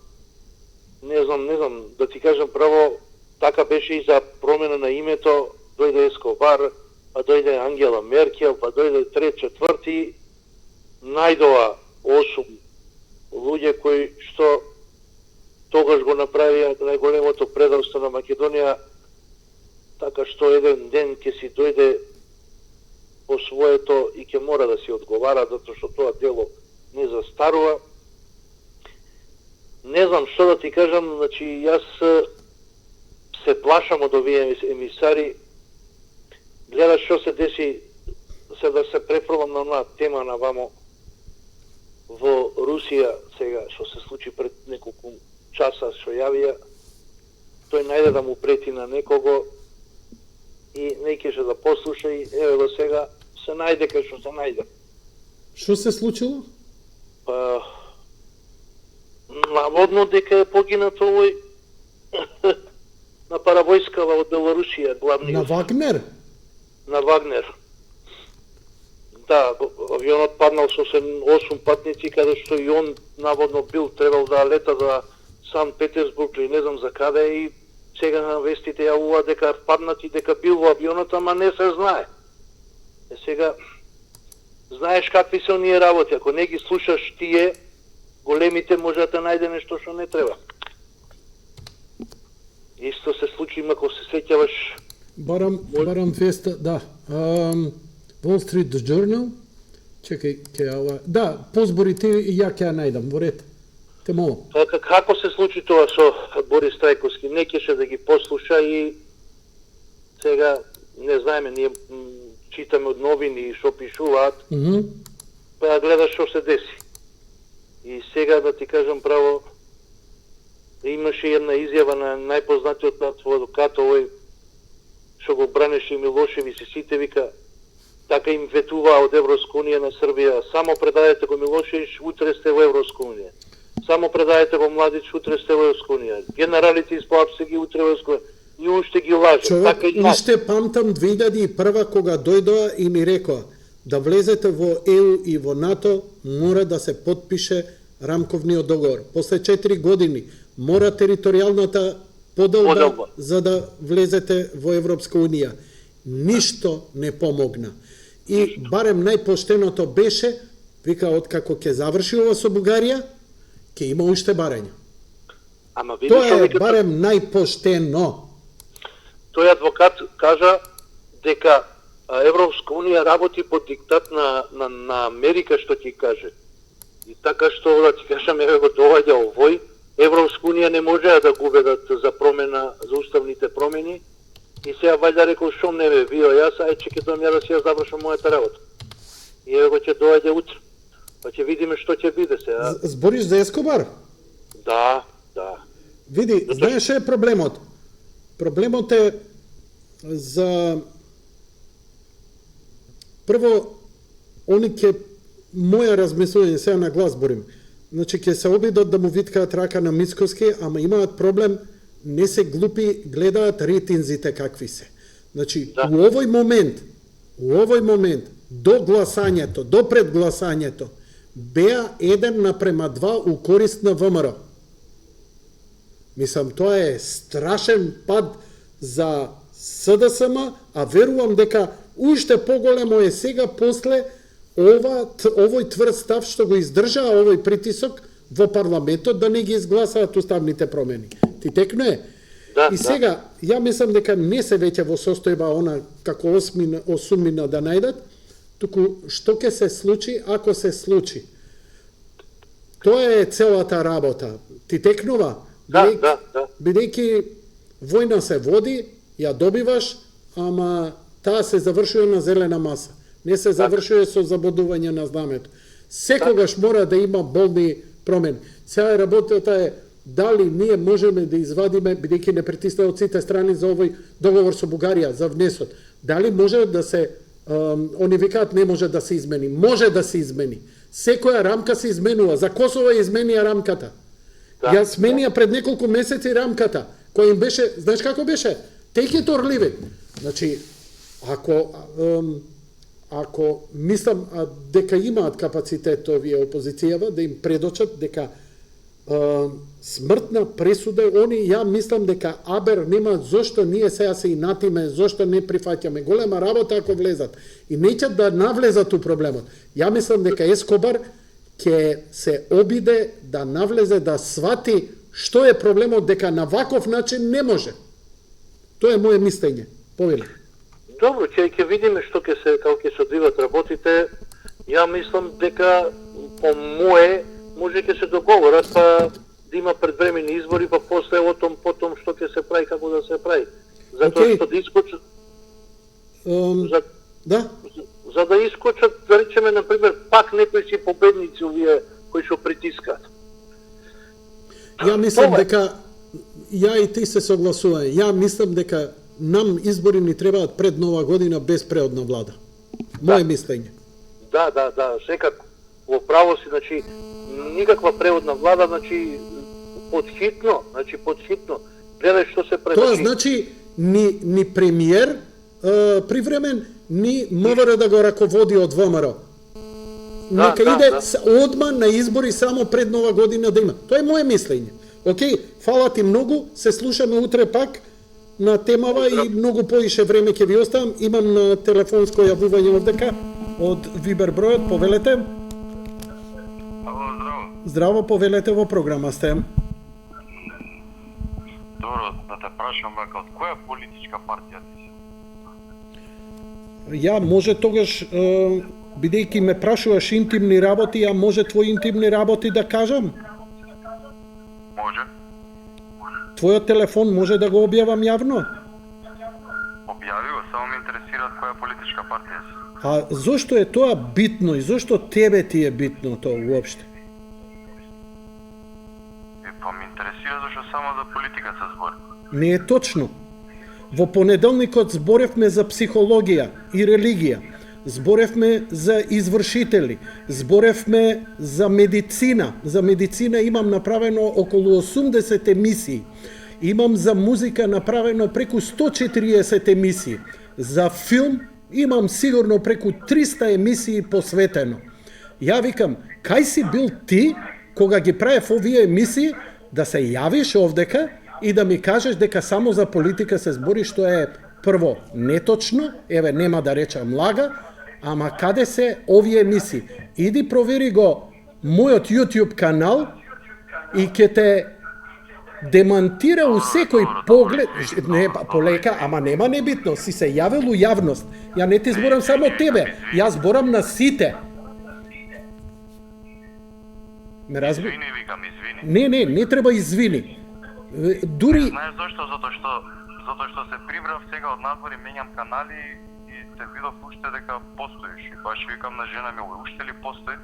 не знам, да ти кажам право, така беше и за промена на името, дојде Ескобар, па дојде Ангела Меркел, па дојде трет, четврти, најдоа 8 луѓе кои што тогаш го направија најголемото предавство на Македонија, така што еден ден ќе си дојде по своето и ќе мора да си одговара, затоа што тоа дело не застарува. Не знам што да ти кажам, значи јас се плашам од овие емисари. Гледаш што се деси, се да се префрлам на онаа тема на вамо во Русија сега, што се случи пред неколку часа што јавија, тој најде да му прети на некого и не кеше да послуша и еве го сега се најде кај што се најде. Што се случило? Па, наводно дека е погинат овој на паравојскава од Белорусија, главниот. На Вагнер? На Вагнер. Да, авионот паднал со 8 патници, каде што и он наводно бил требал да лета за Сан Петерсбург или не знам за каде и сега на вестите јавува дека паднат и дека бил во авионот, ама не се знае. Сега, знаеш какви се оние работи, ако не ги слушаш тие, големите може да те најде нешто што не треба. Исто се случи, ако се сеќаваш. Барам веста, да. Wall Street Journal. Чекај, да, позборите и ја ќе ја најдам, во ред. Те молам. Како се случи тоа со Борис Трајковски? Не кеше да ги послуша и сега не знаеме, ние читаме од новини што пишуваат, па гледаш што се деси. И сега да ти кажам право, имаше една изјава на најпознатиот адвокат овој што го бранеше Милошевиќ и сите, вика, така им ветуваа од Европска унија на Србија, само предадете го Милошевиќ, утре сте во Европска унија. Само предадете го Младич, утре сте во Европска унија. Генералите исплат се ги утре во Европска унија. И уште ги лаже. Човек, уште памтам 2001 кога дојдоа и ми рекоа да влезете во ЕУ и во НАТО, мора да се потпише рамковниот договор. После 4 години мора територијалната поделба за да влезете во Европска унија. Ништо не помогна. И барем најпоштеното беше, вика, откако ќе заврши ова со Бугарија, ќе има уште барања. Ама видиш, тоа е барем најпоштено. Тој адвокат кажа дека Европска унија работи под диктат на Америка, што ти каже. И така што, да ти кажам, еве го доаѓа овој, Европска унија не можеа да го убедат за промена, за уставните промени, и сега вајда рекол, што не бе, био јас, ај че ќе дојам ја да си ја завршам мојата работа. И еве го ќе доаѓа утре. Па ќе видиме што ќе биде сега. Збориш за Ескобар? Да. Види, знаеш што е проблемот? Проблемот е за... Прво, они ќе, моја размислување, сега на глас борим, значи ќе се обидат да му виткаат рака на Мицковски, ама имаат проблем, не се глупи, гледаат рейтинзите какви се. Значи, да. У овој момент, до гласањето, до предгласањето, беа 1:2 у корист на ВМРО. Мислам, тоа е страшен пад за СДСМ, а верувам дека уште поголемо е сега после овој тврд став што го издржа овој притисок во парламентот да не ги изгласаат уставните промени. Ти текно е? Да, И сега, ја мислам дека не се веќе во состојба она како осумина да најдат, туку што ќе се случи ако се случи. Тоа е целата работа. Ти текнува? Да. Бидејќи војна се води, ја добиваш, ама таа се завршува на зелена маса. Не се завршува со забодување на знамето. Секогаш мора да има болни промени. Сега работата е дали ние можеме да извадиме, бидејќи не притисна од сите страни за овој договор со Бугарија, за внесот. Дали може да се, они викаат не може да се измени. Може да се измени. Секоја рамка се изменува. За Косово ја изменија рамката. Ја сменија пред неколку месеци рамката, која им беше, знаеш како беше? Take it or leave it. Значи, ако мислам дека имаат капацитет овие опозицијава да им предочат дека смртна пресуда, ја мислам дека Абер нема зошто ние сега се инатиме, зошто не прифаќаме. Голема работа ако влезат. И неќат да навлезат у проблемот. Ја мислам дека Ескобар ќе се обиде да навлезе, да свати што е проблемот, дека на ваков начин не може. Тоа е моје мислење. Повели. Добро, ќе видиме што ќе се, како ќе се одвиват работите. Ја мислам дека по мое може ќе се договорат, па да има предвремени избори, па после потом што ќе се прави, како да се прави. Затоа што да искочат за да искочат, да речеме, например, пак некои си победници овие кои што притискаат. Ја мислам дека ја и ти се согласуваме. Ја мислам дека нам избори ни требаат пред Нова година без преодна влада. Моje мислење. Да, секако. Во право си, значи, никаква преводна влада, значи, подхитно. Гледај што се предачи. Тоа значи ни премиер привремен, ни МВР да го раководи од ВМРО. Нека иде одма на избори само пред Нова година да има. Тоа е моje мислење. Океј, фала ти многу, се слушаме утре пак на темава и многу поише време ќе ви оставам. Имам на телефонско јавување овдека од Вибер бројот, повелете. Ало, здраво. Здраво, повелете, во програма сте. Добро, да те прашам, вака, од која политичка партија ти си? Ја може тогаш, бидејќи ме прашуваш интимни работи, ја може твои интимни работи да кажам? Може. Твојот телефон може да го објавам јавно? Објави го, само ме интересира од која политичка партија си. А зошто е тоа битно и зошто тебе ти е битно тоа уопште? Па ме интересира зашто само за политика се збори. Не е точно. Во понеделникот зборевме за психологија и религија. Зборевме за извршители, зборевме за медицина. За медицина имам направено околу 80 емисии. Имам за музика направено преку 140 емисии. За филм имам сигурно преку 300 емисии посветено. Ја викам, кај си бил ти кога ги правев овие емисии да се јавиш овдека и да ми кажеш дека само за политика се збори, што е прво неточно, еве нема да речам лага, ама каде се овие емисии? Иди провери го мојот YouTube канал и ќе те демантира у секој поглед, не полека, ама нема небитно, си се јавил у јавност. Ја не ти зборам само тебе, јас зборам на сите. Ме разбира? Извини, викам, извини. Не треба извини. Дури... Знаеш зашто? Затоа што се прибрав сега од надвор и менјам канали и те видов уште дека постоиш. И баш викам на жена ми, уште ли постои?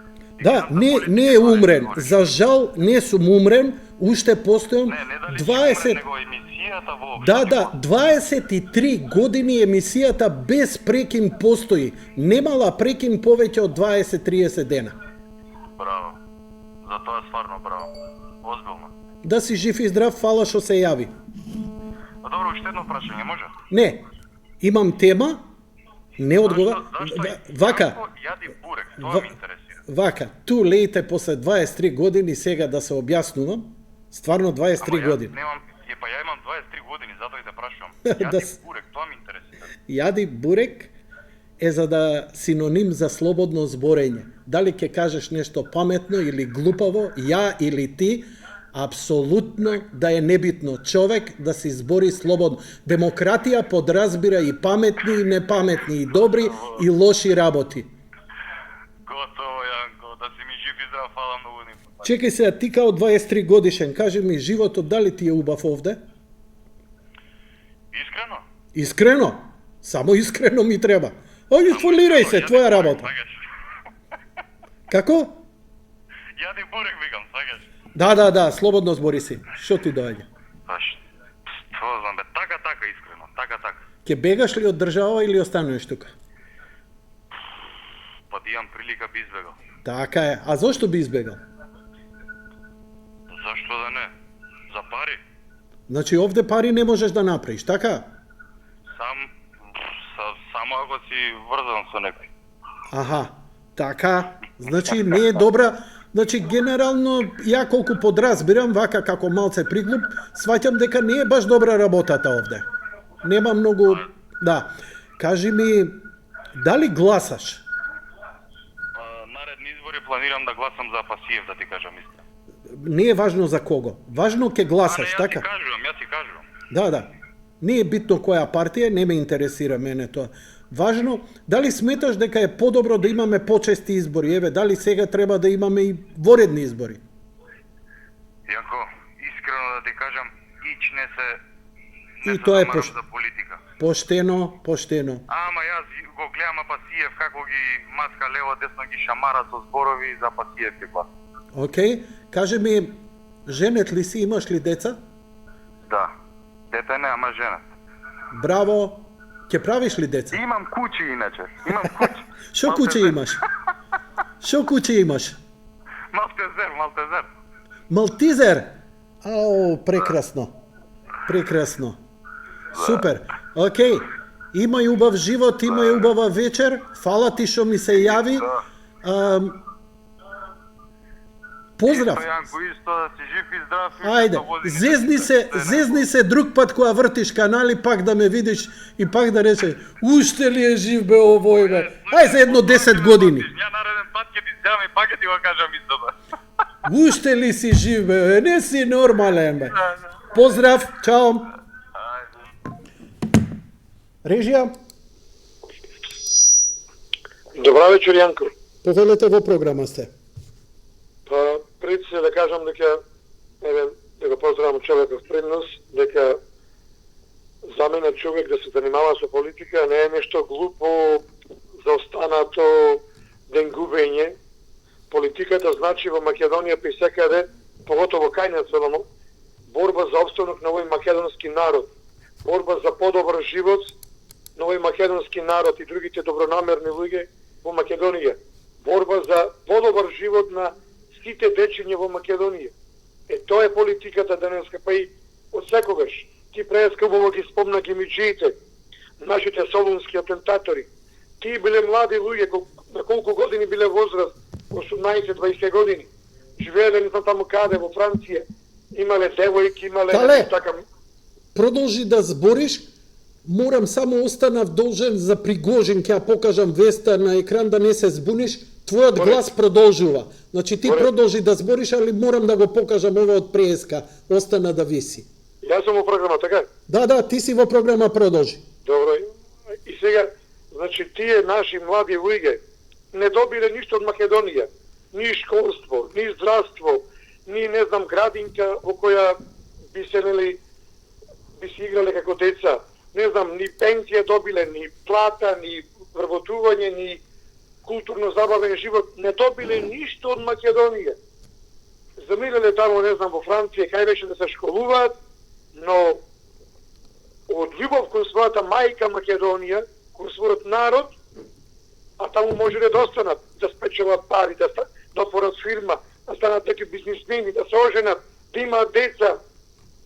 Да, не е умрен. За жал не сум умрен, уште постојам. Не дали 20... него емисијата воопшто. Да, 23 години емисијата без прекин постои. Немала прекин повеќе од 20-30 дена. Браво. За тоа стварно браво. Озбилно. Да си жив и здрав, фала што се јави. Добро, уште едно прашање, може? Не, имам тема, не одговар... Вака, Јади бурек, тоа ме интересира. вака, ту лејте после 23 години сега да се објаснувам, Стварно 23 Ама години. Немам, па ја имам 23 години, затоа и те прашувам. Да Јади с- бурек, тоа ми интересира. Јади бурек е за да синоним за слободно зборење. Дали ќе кажеш нешто паметно или глупаво, ја или ти, апсолутно да е небитно. Човек да се збори слободно. Демократија подразбира и паметни и непаметни, и добри и лоши работи. Готово, Јанко, да си ми жив и здрав, фала многу ни. Чекај се, ти као 23 годишен, кажи ми, животот дали ти е убав овде? Искрено? Искрено? Само искрено ми треба. Оѓе, фолирај се, твоја работа. Како? Јади бурек, викам, сакаш? Да, слободно збори си. Што ти доаѓа? Тоа знам, бе, така, искрено, така. Ке бегаш ли од држава или остануваш тука? Па да имам прилика би избегал. Така е. А зошто би избегал? Зашто да не? За пари? Значи овде пари не можеш да направиш, така? Само ако си врзан со некој. Аха, така. Значи не е добра. Значи генерално ја колку подразбирам вака како малце приглуп, сваќам дека не е баш добра работата овде. Нема многу. Да. Кажи ми, дали гласаш? Наредни избори планирам да гласам за Пасиев, да ти кажам истина. Не е важно за кого. Важно ке гласаш, така? Јас ти кажувам. Да. Не е битно која партија, не ме интересира мене тоа. Важно, дали сметаш дека е подобро да имаме почести избори? Еве, дали сега треба да имаме и воредни избори? Јанко, искрено да ти кажам, не се И тоа е замарам за политика. Поштено. Ама јас го гледам Пасиев како ги маска лево десно ги шамара со зборови за Пасиев ќе гласам. Океј, кажи ми, женет ли си, имаш ли деца? Да. Дете не, ама жена. Браво. Ќе правиш ли деца? Имам куќи иначе. Имам куќи. Шо куќе имаш? Шо куќе имаш? Малтезер. Малтизер? Ау, прекрасно. Супер. Океј. Имај убав живот, имај убава вечер. Фала ти што ми се јави. Поздрав. Јанко, исто да си жив и здрав. Ајде, зезни се друг пат кога вртиш канали, пак да ме видиш и пак да рече, уште ли е жив бе овој бе? Ај за едно 10 години. Ја нареден пат ќе ти зјавам и пак ќе ти го кажам истото. Уште ли си жив бе? Не си нормален бе. Поздрав, чао. Режија? Добра вечер, Јанко. Повелете во програма сте. Па, пред се да кажам дека, да го поздравам човеков преднос, дека за мене човек да се занимава со политика не е нешто глупо, заостанато, денгубење. Политиката значи во Македонија при секаде, поготово кај населено, борба за опстанок на овој македонски народ, борба за подобар живот на овој македонски народ и другите добронамерни луѓе во Македонија, борба за подобар живот на сите дечиња во Македонија. Тоа е политиката денеска, па и од секогаш. Ти преескабово ги спомна гимиджиите, нашите солунски атентатори. Тие биле млади луѓе, на колку години биле возраст, 18-20 години. Живееле не знам таму каде, во Франција. Имале девојки, имале... Тале, така... продолжи да збориш, морам само останав должен за Пригожин, ќе ја покажам веста на екран да не се збуниш, твојот глас продолжува. Значи ти продолжи да збориш, али морам да го покажам ова од преска, остана да виси. Јас сум во програма, така? Да, ти си во програма, продолжи. Добро. И сега, значи, тие наши млади луѓе не добиле ништо од Македонија. Ни школство, ни здравство, ни, не знам, градинка во која би се играле како деца. Не знам, ни пенсија добиле, ни плата, ни вработување, ни културно-забавен живот. Не добиле ништо од Македонија. Замирале таму, не знам, во Франција, кај беше да се школуваат, но од љубов кон својата мајка Македонија, кон својот народ, а таму можеле да останат, да спечелат пари, да отворат фирма, да станат таки бизнисмени, да се оженат, да имаат деца,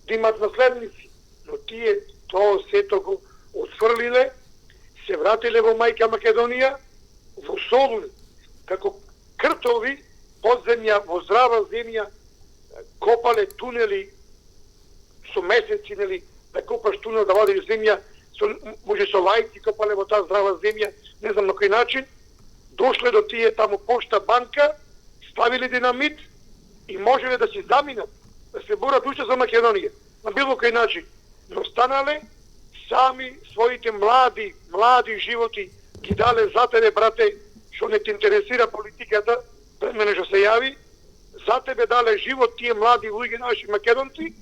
да имаат наследници. Но тие тоа сето го отфрлиле, се вратиле во мајка Македонија, во Солун, како кртови, подземја, во здрава земја, копале тунели со месеци, нели, да копаш тунел, да вадиш земја, може со лајци копале во таа здрава земја, не знам на кој начин, дошле до тие таму пошта банка, ставиле динамит и можеле да си заминат, да се борат уште за Македонија, на било кој начин, но станале сами своите млади животи ги дале за тебе, брате, што не те интересира политиката, пред мене што се јави, за тебе дале живот тие млади луѓе наши македонци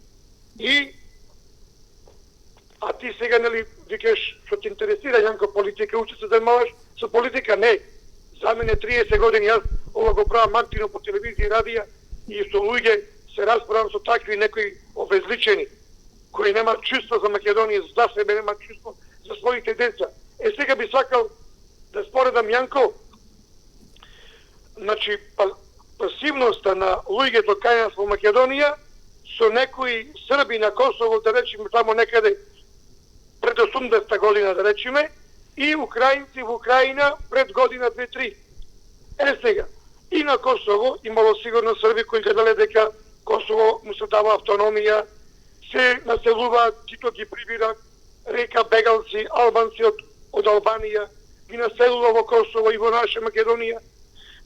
а ти сега, нели, викаш, што те интересира, Јанко, политика, уште се занимаваш со политика? Не. За мене 30 години, јас ова го правам активно по телевизија и радија и со луѓе се расправам со такви некои обезличени, кои немаат чувство за Македонија, за себе немаат чувство за своите деца. Сега би сакал да споредам, Јанко, значи, пасивноста на луѓето кај нас во Македонија со некои Срби на Косово, да речеме тамо некаде пред 80-та година, да речеме, и украинци во Украина пред година 2-3. Сега, и на Косово имало сигурно Срби кои гледале дека Косово му се дава автономија, се населуваат, Тито ги прибира, река бегалци, албанци од Албанија, ги населува во Косово и во наша Македонија.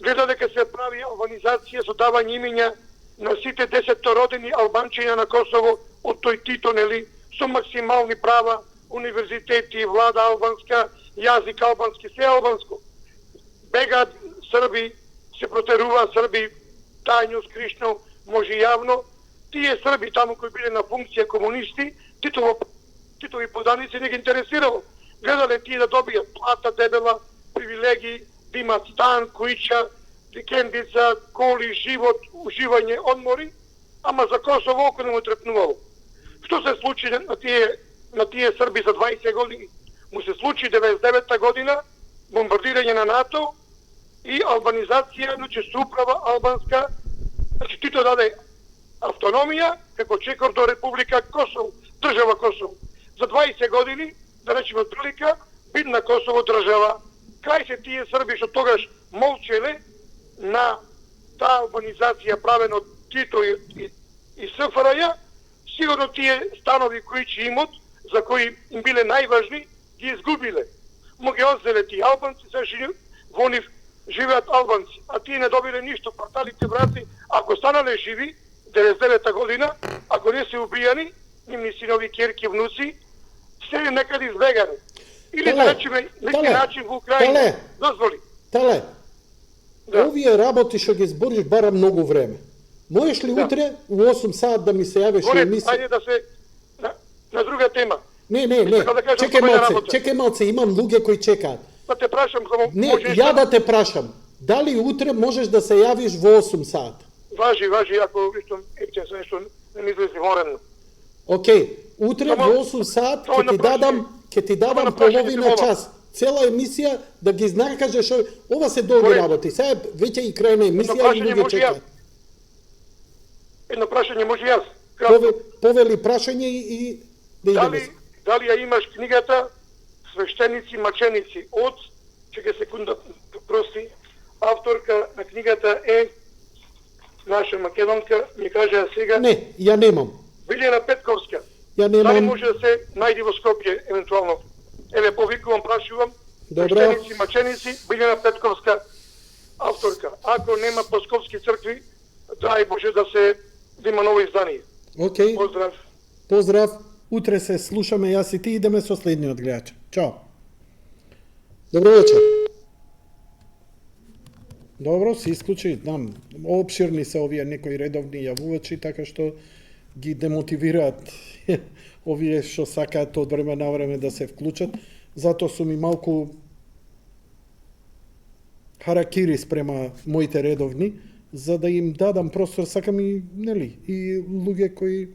Гледа дека се прави албанизација со давање имиња на сите 10 родени албанчиња на Косово од тој Тито, нели, со максимални права, универзитети, влада албанска, јазик албански, се албанско. Бегаат Срби, се протеруваат Срби, тајно, скришно, може јавно. Тие Срби таму кои биле на функција комунисти, Титови поданици не ги интересирало. Гледале тие да добијат плата дебела, привилегии, да имат стан, куќа, викендица, коли, живот, уживање, одмори, ама за Косово око не му трепнувало. Што се случи на тие Срби за 20 години? Му се случи 99-та година бомбардирање на НАТО и албанизација, значи суправа албанска, значи Тито даде автономија како чекор до Република Косово, држава Косово. За 20 години, да речеме прилика, бидна Косово држава. Крај се тие Срби што тогаш молчеле на таа албанизација правена од Тито и СФРЈ, сигурно тие станови кои ќе имат, за кои им биле најважни, ги изгубиле. Му ги одзеле тие албанци, се во нив живеат албанци, а тие не добиле ништо, кварталите брати, ако станале живи, 99-та година, ако не се убијани, нивни синови, керки, внуци, се некаде избегане. Или да речеме, неки начин во Украина. Дозволи. Тале, Да. овие работи што ги збориш бара многу време. Можеш ли утре у 8 сат да ми се јавиш во Горет, емисија? ајде да се на друга тема. Не, Сакам да кажам чекај малце, имам луѓе кои чекаат. Да те прашам, само Не, може ја да те прашам, дали утре можеш да се јавиш во 8 сат? Важи, ако исто епче се нешто не ми излези морено. Океј, утре Само- во 8 сат само на ќе ти дадам на прашање половина ти молам. час. Цела емисија да ги знакажеш, ова се долги Корект. работи. Сега веќе и крај на емисија и прашање луѓе може јас. чекаат. Едно прашање може јас. Кратко. Повели прашање и да идеме. Дали ја имаш книгата Свештеници, маченици од, чекај секунда, прости, авторка на книгата е наша македонка, ми кажа сега, Не, ја немам. Билјана Петковска. Ја Дали немам. може да се најди во Скопје, евентуално? Еве, повикувам, прашувам. Добро. Свештеници, маченици, Билјана Петковска, авторка. Ако нема по скопски цркви, дај Боже да има ново издание. Океј, Поздрав. поздрав. Утре се слушаме јас и ти, идеме со следниот гледач. Чао. Добро вечер. Добро, се исклучи, знам, обширни се овие некои редовни јавувачи, така што ги демотивираат овие што сакаат од време на време да се вклучат. Затоа сум и малку харакири спрема моите редовни, за да им дадам простор, сакам и, нели, и луѓе кои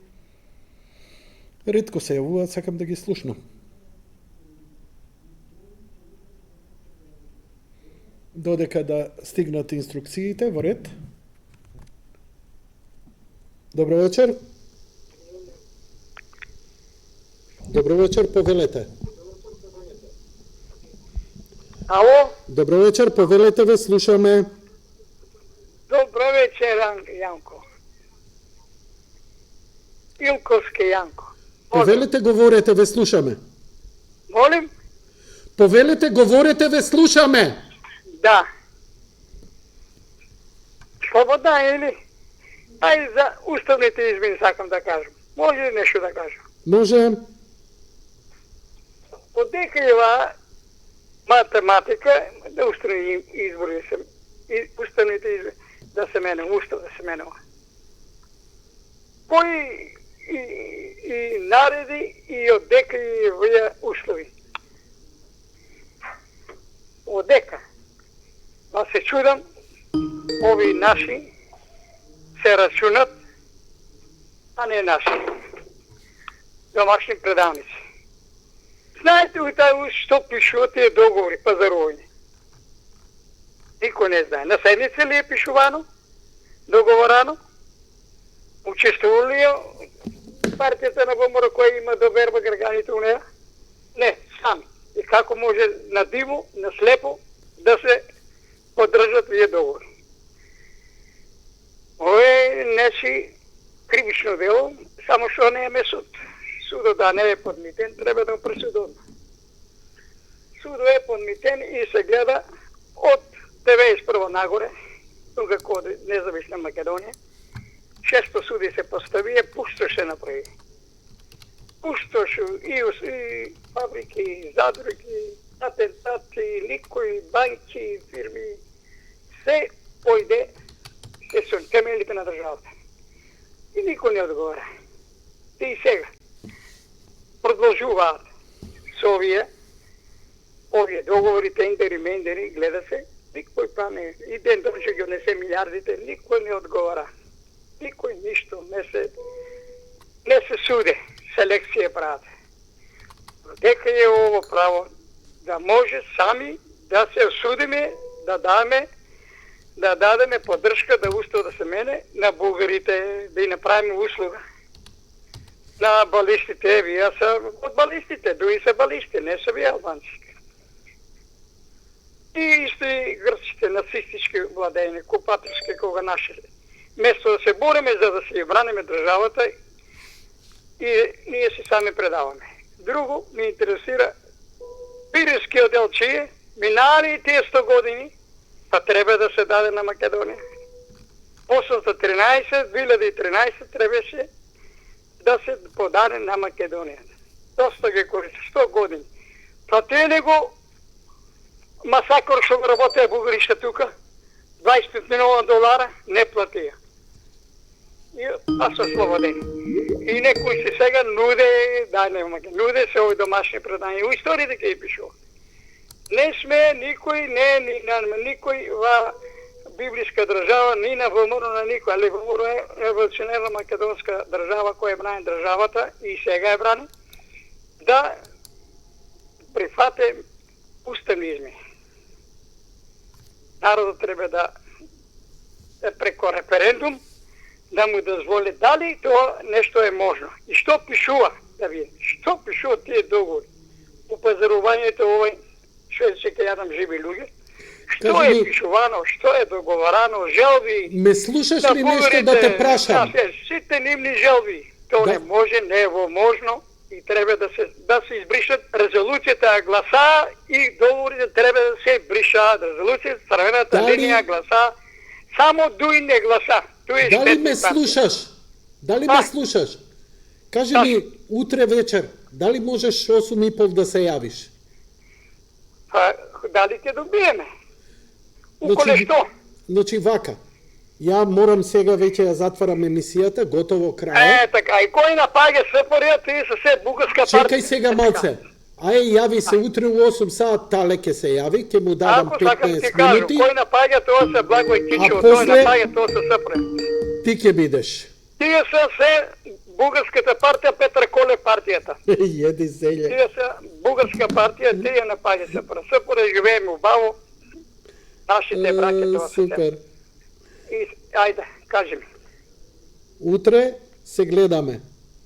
ретко се јавуваат, сакам да ги слушнам. Додека да стигнат инструкциите, во ред. Добро вечер. Добро вечер, повелете. Ало? Добро вечер, повелете ве, слушаме. Добро вечер, Јанко. Илковски Јанко. Повелете, говорете, ве слушаме. Молим? Повелете, говорете, ве слушаме. Да. Слободна или? Ај за уставните измени сакам да кажам. Може ли нешто да кажам? Може. Одека ова математика, да уставни избори се, уставните избори, да се мене, устав да се менува. Кои и нареди и одека и вија услови. Одека. Па се чудам, ови наши се рачунат, а не наши. Домашни предавници. Знаете ли што пишуват тие договори, пазарување? Никој не знае. На седница ли е пишувано? Договорано? Учествува ли партијата на ВМРО која има доверба граѓаните у неја? Не, сами. И како може на диво, на слепо да се поддржат тие договори? Ова е нечи кривично дело, само што не е суд. Судот да не е подмитен, треба да пресудат. Судот е подмитен и се гледа од 91 нагоре, тука код независна Македонија. 600 суди се постави, пустош се направи. Пустош и фабрики, и задруги, атентати, ликои, банки, фирми. Се појде, се со темелите на државата. И никој не одговара. И сега продолжуваат со овие договори, тендери, мендери, гледа се, никој па не, и ден дошли ги однесе милиардите, никој не одговара. Никој ништо не се суде, селекција прават. Дека е ово право да може сами да се осудиме, да дадеме поддршка да устав да се мене на бугарите, да и направиме услуга. На балистите, вие са од балистите, други са балисти, не са вие албанци. И исто и грците, нацистички владење, окупаторски кога наши. Место да се бориме за да се браниме државата и ние си сами предаваме. Друго ми интересира Пиринскиот дел чие, минали тие 100 години, па треба да се даде на Македонија. 2013 требаше да се подаде на Македонија. Доста ги користи, 100 години. Платили него масакор што го работеа бугаришта тука, $25 милиона, не платија. И аз са слободени. И некои се сега нуде, нуде се ови домашни предања. У историите ќе ги пишува. Не сме никој, никој во библиска држава, ни на ВМРО, на никој, али ВМРО е револуционерна македонска држава која брани државата и сега е брани, да прифате уставни измени. Народот треба да преко референдум да му дозволи дали тоа нешто е можно. И што пишува, да видим, што пишува тие договори. Упазарувањето овој, што е ќе јадам живи луѓе, што е пишувано, што е договорано, желби. Ме слушаш ли нешто да те прашам? Сите нивни желби. Тоа не може, не е возможно и треба да се избришат резолуцијата, гласа и договорите треба да се бришаат. Резолуцијата, црвената линија, гласа, само дуј не гласа. Дали ме слушаш? Дали ме слушаш? Кажи ми, утре вечер, дали можеш 8:30 да се јавиш? Дали ќе добиеме? Уколе што? Значи вака, ја морам сега веќе ја затварам емисијата, готово крај. Така, и кој напаѓа СПР, тие се се бугарска партија. Чекај сега малце. Ај, јави се утре у 8 саат, тале ќе се јави, ќе му дадам 15 минути. Кој напаѓа, тоа се Благој Кичо, тој напаѓа, тоа се СПР. Ти ќе бидеш. Тие се бугарската партија, Петар Колев партијата. Једи селе. Тие се бугарска партија, тие напаѓа СПР. СПР живееме убаво, нашите браке тоа се. Супер. И, ајде, кажи ми. Утре се гледаме.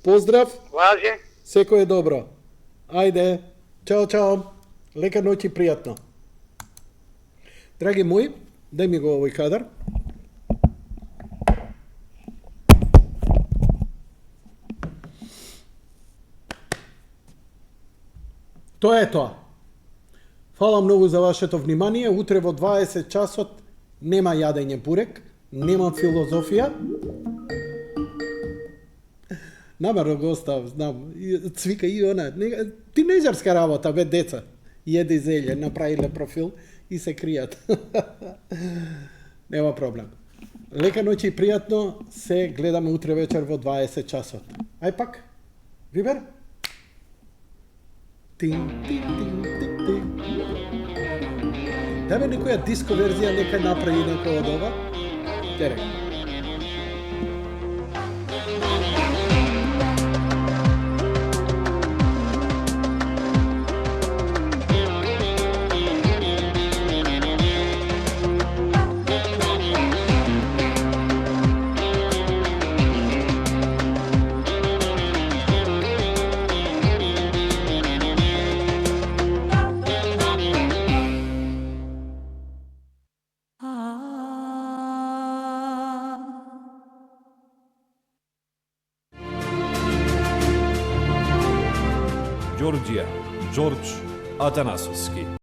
Поздрав. Важе. Секој е добро. Ајде. Чао, чао. Лека ноќ и пријатно. Драги мои, дај ми го овој кадар. Тоа е тоа. Фала многу за вашето внимание. Утре во 20 часот нема јадење бурек, нема филозофија. Намерно го остав, знам. Цвика и она. Тинејџерска работа, бе деца. Једи зелје, направиле профил и се кријат. Нема проблем. Лека ноќ и пријатно. Се гледаме утре вечер во 20 часот. Ај пак. Вибер? Тин, тин, тин, тин, тин. Да бе некоја диско верзија нека направи некој од ова. Терек. Ѓорѓе, Ѓорđ Атанасовски.